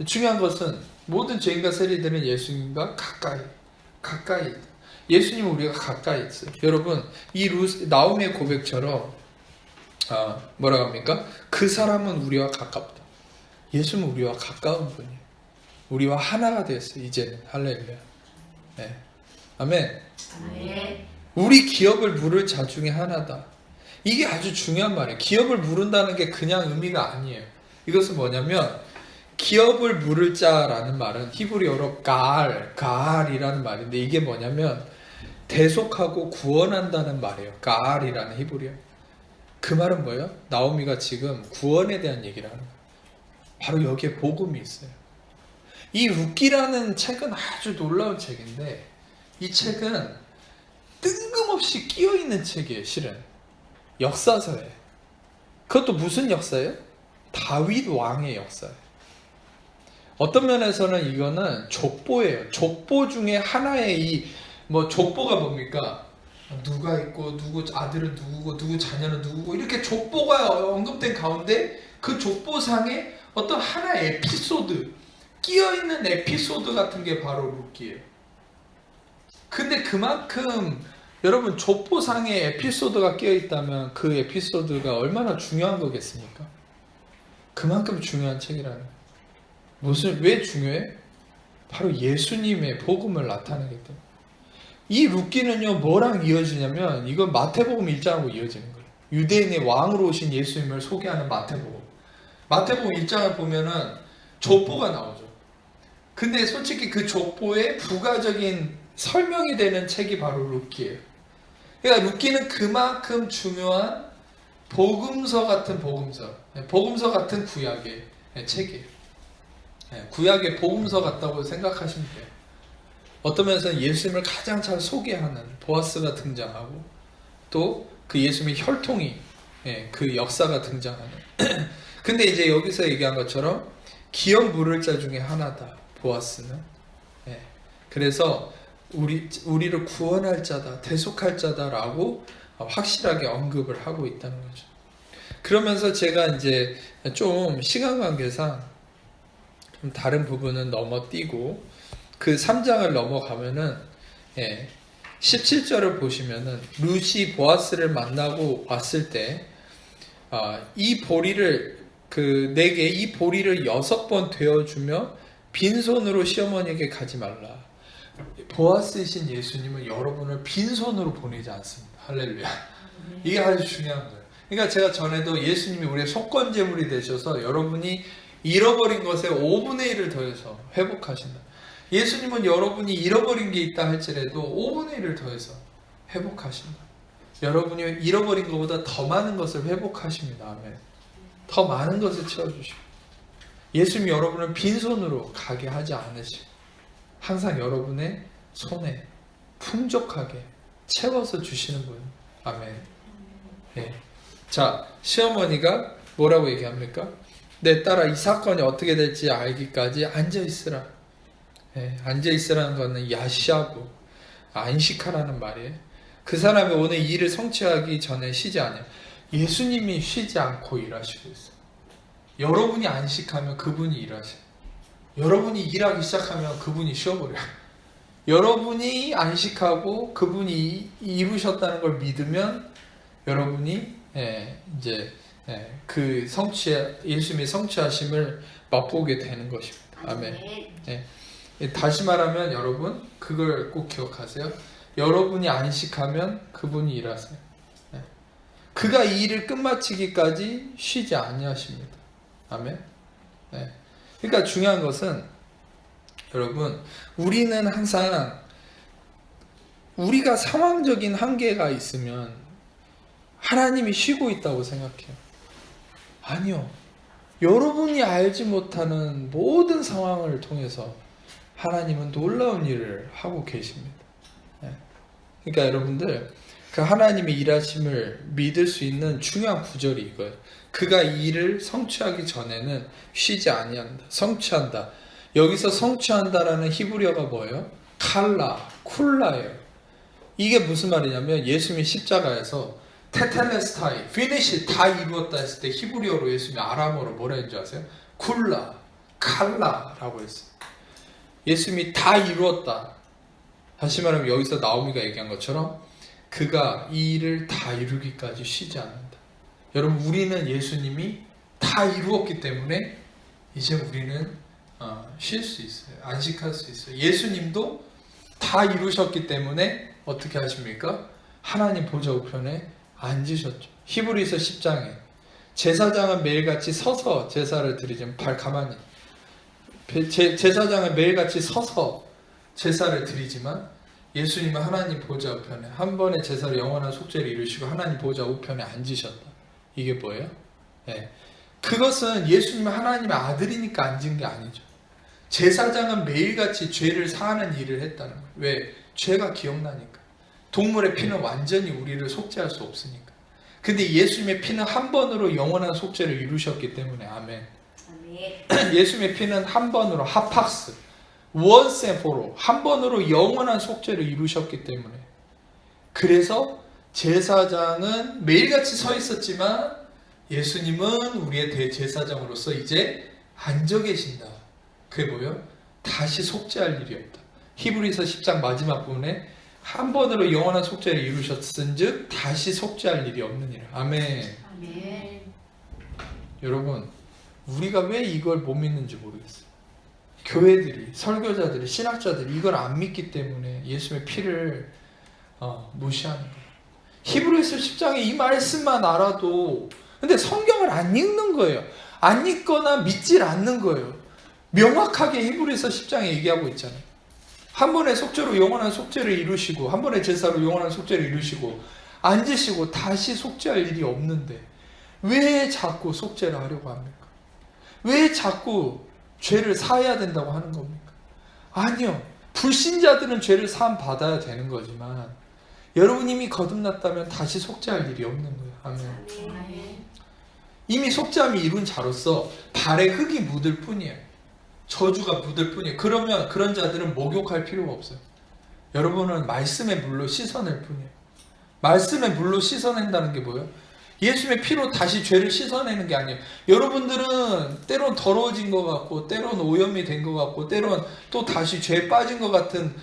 중요한 것은 모든 죄인과 세리들은 예수님과 가까이 예수님은 우리가 가까이 있어요. 여러분 이 나오미의 고백처럼 뭐라고 합니까? 그 사람은 우리와 가깝다. 예수는 우리와 가까운 분이에요. 우리와 하나가 됐어요. 이제는 할렐루야. 네. 아멘. 아멘. 우리 기업을 물을 자 중에 하나다. 이게 아주 중요한 말이에요. 기업을 물은다는 게 그냥 의미가 아니에요. 이것은 뭐냐면 기업을 물을 자라는 말은 히브리어로 가알이라는 말인데 이게 뭐냐면 대속하고 구원한다는 말이에요. 가알이라는 히브리어. 그 말은 뭐예요? 나오미가 지금 구원에 대한 얘기를 하는 거예요. 바로 여기에 복음이 있어요. 이 룻기라는 책은 아주 놀라운 책인데 이 책은 뜬금없이 끼어있는 책이에요. 실은 역사서예요. 그것도 무슨 역사예요? 다윗 왕의 역사예요. 어떤 면에서는 이거는 족보예요. 족보 중에 하나의 족보가 뭡니까? 누가 있고 누구 아들은 누구고 누구 자녀는 누구고 이렇게 족보가 언급된 가운데 그 족보상에 어떤 하나의 에피소드, 끼어있는 에피소드 같은 게 바로 룻기예요. 근데 그만큼 여러분 족보상에 에피소드가 끼어있다면 그 에피소드가 얼마나 중요한 거겠습니까? 그만큼 중요한 책이라는 거예요. 왜 중요해? 바로 예수님의 복음을 나타내기 때문에. 이 룻기는요 뭐랑 이어지냐면 이건 마태복음 1장하고 이어지는 거예요. 유대인의 왕으로 오신 예수님을 소개하는 마태복음. 마태복음 1장을 보면은 족보가 나오죠. 근데 솔직히 그 족보의 부가적인 설명이 되는 책이 바로 룻기예요. 그러니까 룻기는 그만큼 중요한 복음서 같은 복음서 같은 구약의 책이에요. 구약의 복음서 같다고 생각하시면 돼요. 어떤 면에서는 예수님을 가장 잘 소개하는 보아스가 등장하고 또 그 예수님의 혈통이 그 역사가 등장하는 근데 이제 여기서 얘기한 것처럼 기업 물을 자 중에 하나다. 보아스는. 그래서 우리를 구원할 자다, 대속할 자다라고 확실하게 언급을 하고 있다는 거죠. 그러면서 제가 이제 좀 시간 관계상 좀 다른 부분은 넘어뛰고 그 3장을 넘어가면은 17절을 보시면은 룻이 보아스를 만나고 왔을 때 이 보리를 내게 이 보리를 6번 되어주며 빈손으로 시어머니에게 가지 말라. 보아스이신 예수님은 여러분을 빈손으로 보내지 않습니다. 할렐루야. 이게 아주 중요한 거예요. 그러니까 제가 전에도 예수님이 우리의 속건제물이 되셔서 여러분이 잃어버린 것의 5분의 1을 더해서 회복하신다. 예수님은 여러분이 잃어버린 게 있다 할지라도 5분의 1을 더해서 회복하신다. 여러분이 잃어버린 것보다 더 많은 것을 회복하십니다. 아멘. 더 많은 것을 채워주시고 예수님 여러분을 빈손으로 가게 하지 않으시고 항상 여러분의 손에 풍족하게 채워서 주시는 분. 아멘. 자, 시어머니가 뭐라고 얘기합니까? 내 딸아 이 사건이 어떻게 될지 알기까지 앉아있으라. 앉아있으라는 것은 야시하고 안식하라는 말이에요. 그 사람이 오늘 일을 성취하기 전에 쉬지 않아요. 예수님이 쉬지 않고 일하시고 있어요. 여러분이 안식하면 그분이 일하셔요. 여러분이 일하기 시작하면 그분이 쉬어버려요. 여러분이 안식하고 그분이 이루셨다는 걸 믿으면 여러분이 이제 그 예수님의 성취하심을 맛보게 되는 것입니다. 아멘. 다시 말하면 여러분 그걸 꼭 기억하세요. 여러분이 안식하면 그분이 일하세요. 그가 이 일을 끝마치기까지 쉬지 아니하십니다. 아멘. 그러니까 중요한 것은 여러분 우리는 항상 우리가 상황적인 한계가 있으면 하나님이 쉬고 있다고 생각해요. 아니요. 여러분이 알지 못하는 모든 상황을 통해서 하나님은 놀라운 일을 하고 계십니다. 그러니까 여러분들 그 하나님의 일하심을 믿을 수 있는 중요한 구절이 이거예요. 그가 이 일을 성취하기 전에는 쉬지 아니한다. 성취한다. 여기서 성취한다라는 히브리어가 뭐예요? 칼라, 쿨라예요. 이게 무슨 말이냐면 예수님이 십자가에서 테텔레스타이, 피니시, 다 이루었다 했을 때 히브리어로 예수님이 아람어로 뭐라 했는지 아세요? 쿨라, 칼라라고 했어요. 예수님이 다 이루었다. 다시 말하면 여기서 나오미가 얘기한 것처럼 그가 이 일을 다 이루기까지 쉬지 않는다. 여러분, 우리는 예수님이 다 이루었기 때문에 이제 우리는 쉴 수 있어요. 안식할 수 있어요. 예수님도 다 이루셨기 때문에 어떻게 하십니까? 하나님 보좌 우편에 앉으셨죠. 히브리서 10장에 제사장은 매일같이 서서 제사를 드리지만 가만히 제사장은 매일같이 서서 제사를 드리지만 예수님은 하나님 보좌 우편에 한 번의 제사로 영원한 속죄를 이루시고 하나님 보좌 우편에 앉으셨다. 이게 뭐예요? 네. 그것은 예수님은 하나님의 아들이니까 앉은 게 아니죠. 제사장은 매일같이 죄를 사하는 일을 했다는 거예요. 왜? 죄가 기억나니까. 동물의 피는 완전히 우리를 속죄할 수 없으니까. 근데 예수님의 피는 한 번으로 영원한 속죄를 이루셨기 때문에 아멘. 예수님의 피는 한 번으로 하팍스, once and for all, 한 번으로 영원한 속죄를 이루셨기 때문에. 그래서 제사장은 매일같이 서 있었지만 예수님은 우리의 대제사장으로서 이제 앉아 계신다. 그게 뭐예요? 다시 속죄할 일이 없다. 히브리서 10장 마지막 부분에 한 번으로 영원한 속죄를 이루셨은즉 다시 속죄할 일이 없느니라. 아멘. 아멘. 여러분, 우리가 왜 이걸 못 믿는지 모르겠어요. 교회들이, 설교자들이, 신학자들이 이걸 안 믿기 때문에 예수님의 피를 무시하는 거예요. 히브리서 10장에 이 말씀만 알아도, 근데 성경을 안 읽는 거예요. 안 읽거나 믿질 않는 거예요. 명확하게 히브리서 10장에 얘기하고 있잖아요. 한 번의 속죄로 영원한 속죄를 이루시고, 한 번의 제사로 영원한 속죄를 이루시고, 앉으시고 다시 속죄할 일이 없는데 왜 자꾸 속죄를 하려고 합니까? 왜 자꾸 죄를 사해야 된다고 하는 겁니까? 아니요. 불신자들은 죄를 사함 받아야 되는 거지만 여러분 이미 거듭났다면 다시 속죄할 일이 없는 거예요. 아멘. 아멘. 이미 속죄함이 이룬 자로서 발에 흙이 묻을 뿐이에요. 저주가 묻을 뿐이에요. 그러면 그런 자들은 목욕할 필요가 없어요. 여러분은 말씀의 물로 씻어낼 뿐이에요. 말씀의 물로 씻어낸다는 게 뭐예요? 예수님의 피로 다시 죄를 씻어내는 게 아니에요. 여러분들은 때론 더러워진 것 같고, 때론 오염이 된 것 같고, 때론 또 다시 죄에 빠진 것 같은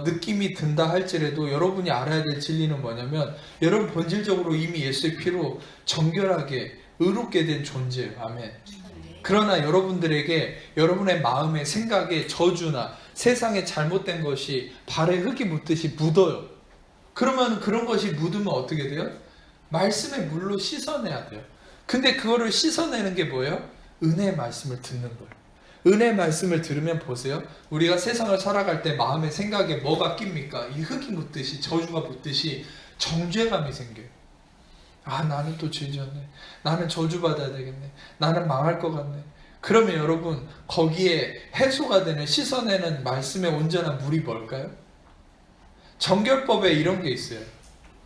느낌이 든다 할지라도 여러분이 알아야 될 진리는 뭐냐면 여러분 본질적으로 이미 예수의 피로 정결하게 의롭게 된 존재예요. 아멘. 그러나 여러분들에게 여러분의 마음의 생각에 저주나 세상에 잘못된 것이 발에 흙이 묻듯이 묻어요. 그러면 그런 것이 묻으면 어떻게 돼요? 말씀의 물로 씻어내야 돼요. 근데 그거를 씻어내는 게 뭐예요? 은혜의 말씀을 듣는 거예요. 은혜의 말씀을 들으면 보세요. 우리가 세상을 살아갈 때 마음의 생각에 뭐가 낍니까? 이 흙이 묻듯이, 저주가 묻듯이 정죄감이 생겨요. 아, 나는 또 죄 지었네. 나는 저주받아야 되겠네. 나는 망할 것 같네. 그러면 여러분, 거기에 해소가 되는, 씻어내는 말씀의 온전한 물이 뭘까요? 정결법에 이런 게 있어요.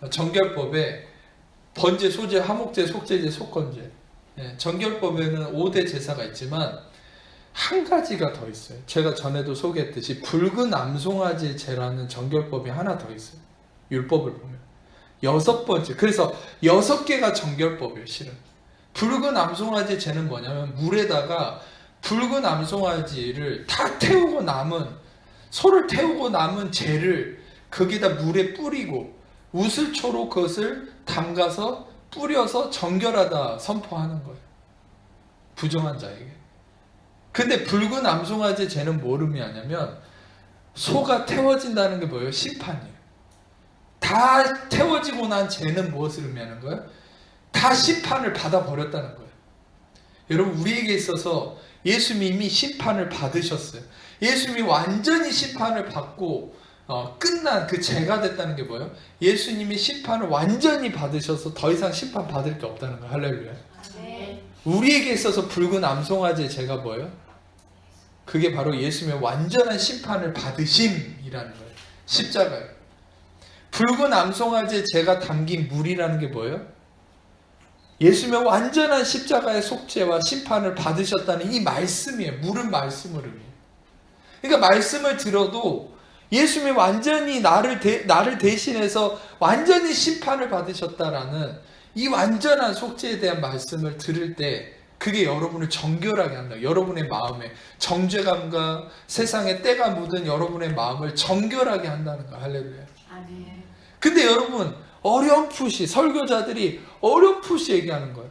정결법에 번제, 소제, 화목제, 속제제, 속건제. 정결법에는 5대 제사가 있지만 한 가지가 더 있어요. 제가 전에도 소개했듯이 붉은 암송아지 제라는 정결법이 하나 더 있어요. 율법을 보면 6번째. 그래서 6개가 정결법이에요. 실은 붉은 암송아지 제는 뭐냐면 물에다가 붉은 암송아지를 다 태우고 남은, 소를 태우고 남은 재를 거기다 물에 뿌리고 우슬초로 그것을 담가서 뿌려서 정결하다 선포하는 거예요. 부정한 자에게. 근데 붉은 암송아지 쟤는 뭘 의미하냐면 소가 태워진다는 게 뭐예요? 심판이에요. 다 태워지고 난 쟤는 무엇을 의미하는 거예요? 다 심판을 받아버렸다는 거예요. 여러분, 우리에게 있어서 예수님이 이미 심판을 받으셨어요. 예수님이 완전히 심판을 받고 끝난 그 죄가 됐다는 게 뭐예요? 예수님이 심판을 완전히 받으셔서 더 이상 심판 받을 게 없다는 거예요. 할렐루야. 네. 우리에게 있어서 붉은 암송아지의 제가 뭐예요? 그게 바로 예수님의 완전한 심판을 받으심이라는 거예요. 십자가예요. 붉은 암송아지의 제가 담긴 물이라는 게 뭐예요? 예수님의 완전한 십자가의 속죄와 심판을 받으셨다는 이 말씀이에요. 물은 말씀을 의미해요. 그러니까 말씀을 들어도 예수님이 완전히 나를 대신해서 완전히 심판을 받으셨다라는 이 완전한 속죄에 대한 말씀을 들을 때 그게 여러분을 정결하게 한다. 여러분의 마음에 정죄감과 세상의 때가 묻은 여러분의 마음을 정결하게 한다는 거. 할렐루야. 아멘. 근데 여러분 어렴풋이 설교자들이 어렴풋이 얘기하는 거예요.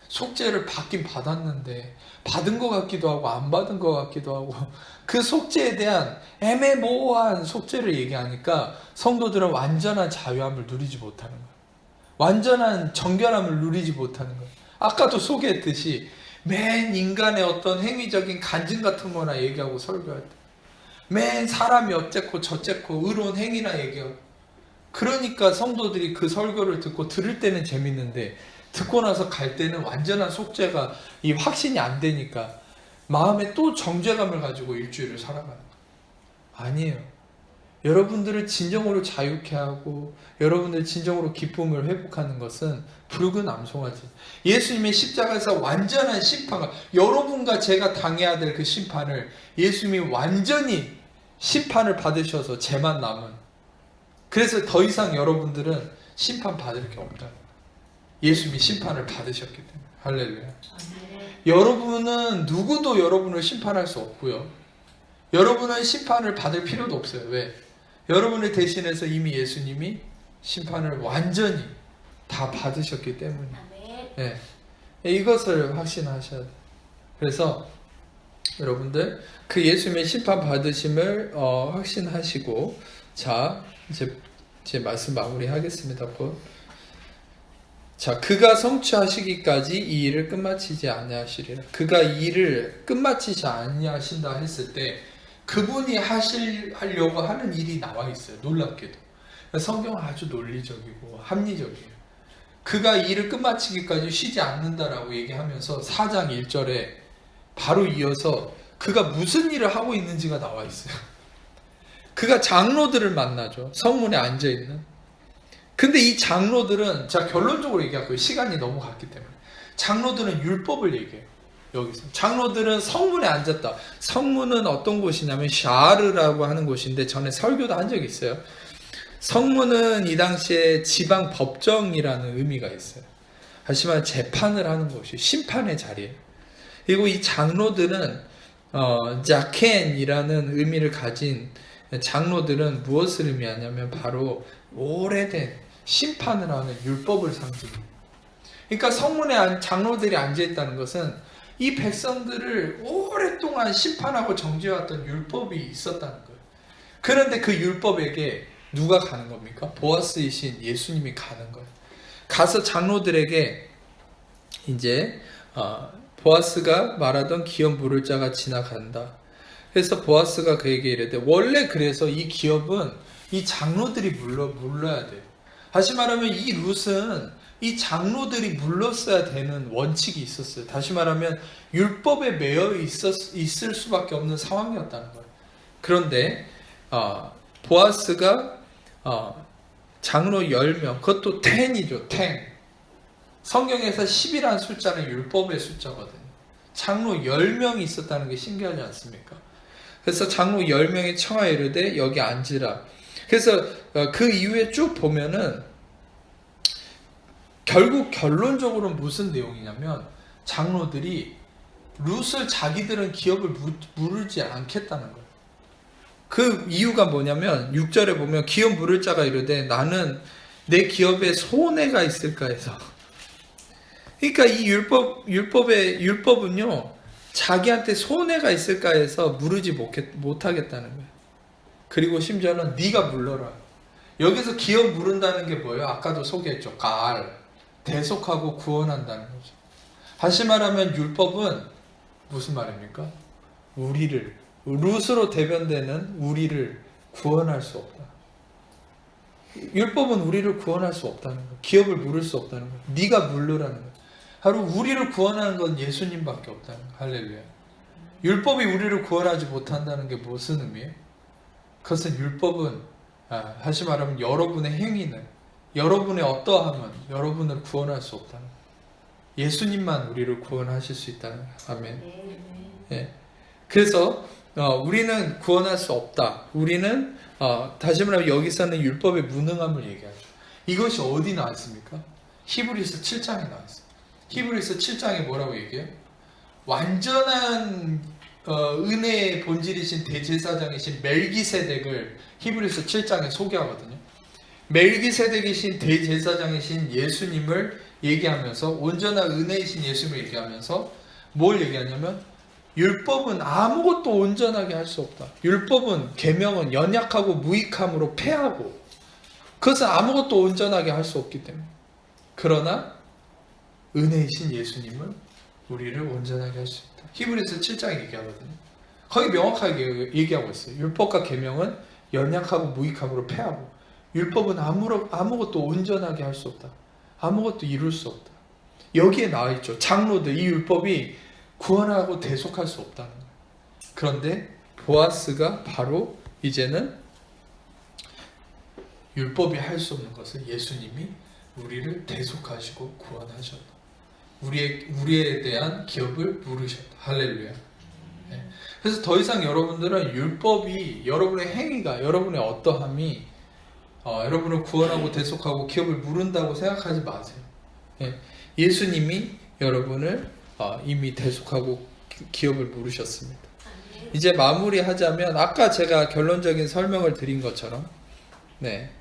속죄를 받긴 받았는데 받은 것 같기도 하고 안 받은 것 같기도 하고 그 속죄에 대한 애매모호한 속죄를 얘기하니까 성도들은 완전한 자유함을 누리지 못하는 거예요. 완전한 정결함을 누리지 못하는 거예요. 아까도 소개했듯이 맨 인간의 어떤 행위적인 간증 같은 거나 얘기하고 설교할 때 맨 사람이 어쨌고 저쨌고 의로운 행위나 얘기하고 그러니까 성도들이 그 설교를 듣고 들을 때는 재밌는데 듣고 나서 갈 때는 완전한 속죄가 이 확신이 안 되니까 마음에 또 정죄감을 가지고 일주일을 살아가는 거예요. 아니에요. 여러분들을 진정으로 자유케 하고 여러분들 진정으로 기쁨을 회복하는 것은 붉은 암송아지. 예수님의 십자가에서 완전한 심판과 여러분과 제가 당해야 될 그 심판을 예수님이 완전히 심판을 받으셔서 죄만 남은. 그래서 더 이상 여러분들은 심판 받을 게 없다. 예수님이 심판을 받으셨기 때문에. 할렐루야. 여러분은 누구도 여러분을 심판할 수 없고요. 여러분은 심판을 받을 필요도 없어요. 왜? 여러분을 대신해서 이미 예수님이 심판을 완전히 다 받으셨기 때문에. 네. 이것을 확신하셔야 돼요. 그래서 여러분들 그 예수님의 심판 받으심을 확신하시고 자 이제 제 말씀 마무리하겠습니다. 자, 그가 성취하시기까지 이 일을 끝마치지 아니하시리라. 그가 이 일을 끝마치지 아니하신다 했을 때 그분이 하려고 하는 일이 나와 있어요. 놀랍게도. 성경은 아주 논리적이고 합리적이에요. 그가 이 일을 끝마치기까지 쉬지 않는다라고 얘기하면서 4장 1절에 바로 이어서 그가 무슨 일을 하고 있는지가 나와 있어요. 그가 장로들을 만나죠. 성문에 앉아있는. 근데 이 장로들은, 자, 결론적으로 얘기할게요. 시간이 너무 갔기 때문에. 장로들은 율법을 얘기해요. 여기서. 장로들은 성문에 앉았다. 성문은 어떤 곳이냐면 샤르라고 하는 곳인데 전에 설교도 한 적이 있어요. 성문은 이 당시에 지방 법정이라는 의미가 있어요. 하지만 재판을 하는 곳이 심판의 자리예요. 그리고 이 장로들은 자켄이라는 의미를 가진 장로들은 무엇을 의미하냐면 바로 오래된 심판을 하는 율법을 상징해요. 그러니까 성문에 장로들이 앉아있다는 것은 이 백성들을 오랫동안 심판하고 정죄해왔던 율법이 있었다는 거예요. 그런데 그 율법에게 누가 가는 겁니까? 보아스이신 예수님이 가는 거예요. 가서 장로들에게 이제 보아스가 말하던 기업 물을 자가 지나간다. 그래서 보아스가 그에게 이르되 원래 그래서 이 기업은 이 장로들이 물러야 돼요. 다시 말하면 이 룻은 이 장로들이 물렀어야 되는 원칙이 있었어요. 다시 말하면 율법에 매여 있을 수밖에 없는 상황이었다는 거예요. 그런데 보아스가 장로 10명, 그것도 10이죠. 10. 성경에서 10이라는 숫자는 율법의 숫자거든요. 장로 10명이 있었다는 게 신기하지 않습니까? 그래서 장로 10명이 청하여 이르되 여기 앉으라. 그래서 그 이후에 쭉 보면은 결국 결론적으로는 무슨 내용이냐면 장로들이 룻을 자기들은 기업을 물지 않겠다는 거예요. 그 이유가 뭐냐면 6절에 보면 기업 물을 자가 이르되 나는 내 기업에 손해가 있을까 해서. 그러니까 이 율법은요 자기한테 손해가 있을까 해서 물으지 못하겠다는 거예요. 그리고 심지어는 네가 물러라. 여기서 기업 물은다는 게 뭐예요? 아까도 소개했죠. 대속하고 구원한다는 거죠. 다시 말하면 율법은 무슨 말입니까? 우리를 룻으로 대변되는 우리를 구원할 수 없다. 율법은 우리를 구원할 수 없다는 거예요. 기업을 물을 수 없다는 거예요. 네가 물르라는 거예요. 바로 우리를 구원하는 건 예수님밖에 없다는 거예요. 할렐루야. 율법이 우리를 구원하지 못한다는 게 무슨 의미예요? 그것은 율법은 다시 말하면 여러분의 행위는, 여러분의 어떠함은 여러분을 구원할 수 없다는 거예요. 예수님만 우리를 구원하실 수 있다는 거예요. 아멘. 예. 그래서 우리는 구원할 수 없다. 우리는 다시 말하면 여기서는 율법의 무능함을 얘기하죠. 이것이 어디 나와 있습니까? 히브리서 7장에 나와 있어요. 히브리서 7장에 뭐라고 얘기해요? 완전한 은혜의 본질이신 대제사장이신 멜기세덱을 히브리서 7장에 소개하거든요. 멜기세덱이신 대제사장이신 예수님을 얘기하면서, 온전한 은혜이신 예수님을 얘기하면서 뭘 얘기하냐면 율법은 아무것도 온전하게 할 수 없다. 율법은, 계명은 연약하고 무익함으로 패하고, 그것은 아무것도 온전하게 할 수 없기 때문에. 그러나 은혜이신 예수님을 우리를 온전하게 할 수 있다. 히브리서 7장에 얘기하거든요. 거기 명확하게 얘기하고 있어요. 율법과 계명은 연약하고 무익함으로 패하고, 율법은 아무것도 온전하게 할 수 없다. 아무것도 이룰 수 없다. 여기에 나와 있죠. 장로들, 이 율법이 구원하고 대속할 수 없다는 거예요. 그런데 보아스가 바로 이제는 율법이 할 수 없는 것을 예수님이 우리를 대속하시고 구원하셨다. 우리에 대한 기업을 물으셨다. 할렐루야. 네. 그래서 더 이상 여러분들은 율법이, 여러분의 행위가, 여러분의 어떠함이 여러분을 구원하고 대속하고 기업을 물은다고 생각하지 마세요. 네. 예수님이 여러분을 이미 대속하고 기업을 물으셨습니다. 이제 마무리하자면, 아까 제가 결론적인 설명을 드린 것처럼, 네,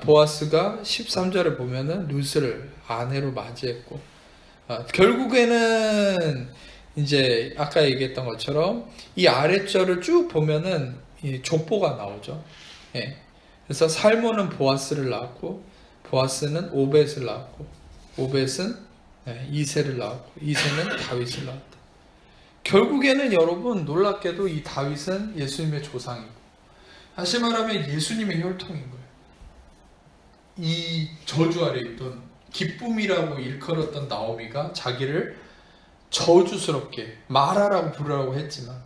보아스가 13절에 보면은 룻을 아내로 맞이했고, 결국에는 이제 아까 얘기했던 것처럼 이 아랫절을 쭉 보면은 이 족보가 나오죠. 예. 그래서 살몬은 보아스를 낳았고, 보아스는 오벳을 낳았고, 오벳은 이새를 낳았고, 이새는 다윗을 낳았다. 결국에는 여러분, 놀랍게도 이 다윗은 예수님의 조상이고, 다시 말하면 예수님의 혈통인 거예요. 이 저주 아래 있던, 기쁨이라고 일컬었던 나오미가 자기를 저주스럽게 마라라고 부르라고 했지만,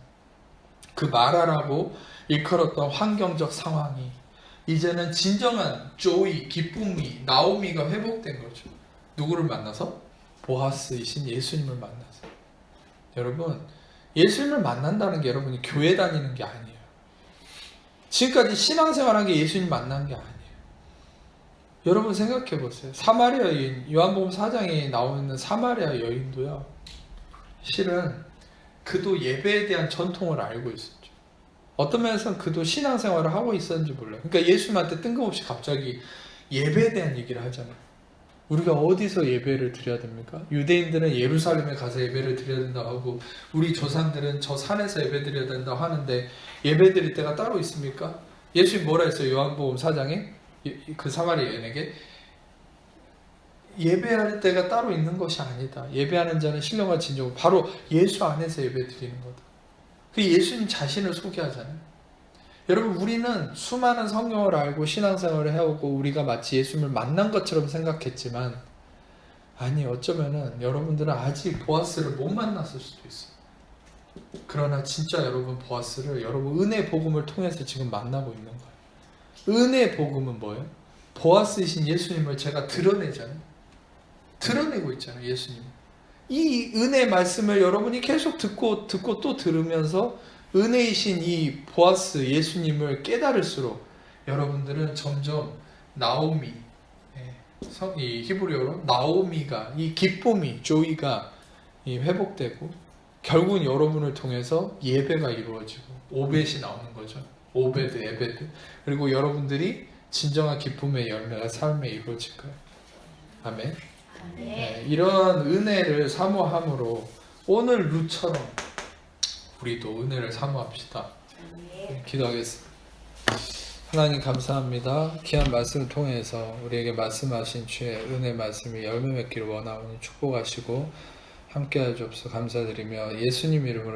그 마라라고 일컬었던 환경적 상황이 이제는 진정한 조이, 기쁨이, 나오미가 회복된 거죠. 누구를 만나서? 보아스이신 예수님을 만나서. 여러분, 예수님을 만난다는 게 여러분이 교회 다니는 게 아니에요. 지금까지 신앙생활한 게 예수님 만난 게 아니에요. 여러분 생각해 보세요. 사마리아 여인, 요한복음 4장에 나오는 사마리아 여인도요, 실은 그도 예배에 대한 전통을 알고 있었죠. 어떤 면에서는 그도 신앙생활을 하고 있었는지 몰라요. 그러니까 예수님한테 뜬금없이 갑자기 예배에 대한 얘기를 하잖아요. 우리가 어디서 예배를 드려야 됩니까? 유대인들은 예루살렘에 가서 예배를 드려야 된다고 하고, 우리 조상들은 저 산에서 예배 드려야 된다고 하는데, 예배 드릴 때가 따로 있습니까? 예수님 뭐라 했어요? 요한복음 4장에 그 사마리아 여인에게 예배할 때가 따로 있는 것이 아니다. 예배하는 자는 신령과 진정으로 바로 예수 안에서 예배 드리는 거다. 그 예수님 자신을 소개하잖아요. 여러분, 우리는 수많은 성경을 알고 신앙생활을 해오고 우리가 마치 예수님을 만난 것처럼 생각했지만, 아니, 어쩌면은 여러분들은 아직 보아스를 못 만났을 수도 있어요. 그러나 진짜 여러분, 보아스를 여러분 은혜 복음을 통해서 지금 만나고 있는 거예요. 은혜 복음은 뭐예요? 보아스이신 예수님을 제가 드러내잖아요. 드러내고 있잖아요, 예수님. 이 은혜 말씀을 여러분이 계속 듣고 또 들으면서 은혜이신 이 보아스 예수님을 깨달을수록 여러분들은 점점 나오미, 이 히브리어로 나오미가, 이 기쁨이, 조이가 회복되고, 결국은 여러분을 통해서 예배가 이루어지고 오벳이 나오는 거죠. 오베드, 에베드. 그리고 여러분들이 진정한 기쁨의 열매가 삶에 이루어질 거예요. 아멘. 네, 이런 은혜를 사모함으로 오늘 룻처럼 우리도 은혜를 사모합시다. 기도하겠습니다. 하나님 감사합니다. 귀한 말씀을 통해서 우리에게 말씀하신 주의 은혜 말씀이 열매 맺기를 원하오니 축복하시고 함께하여 주옵소서. 감사드리며 예수님 이름으로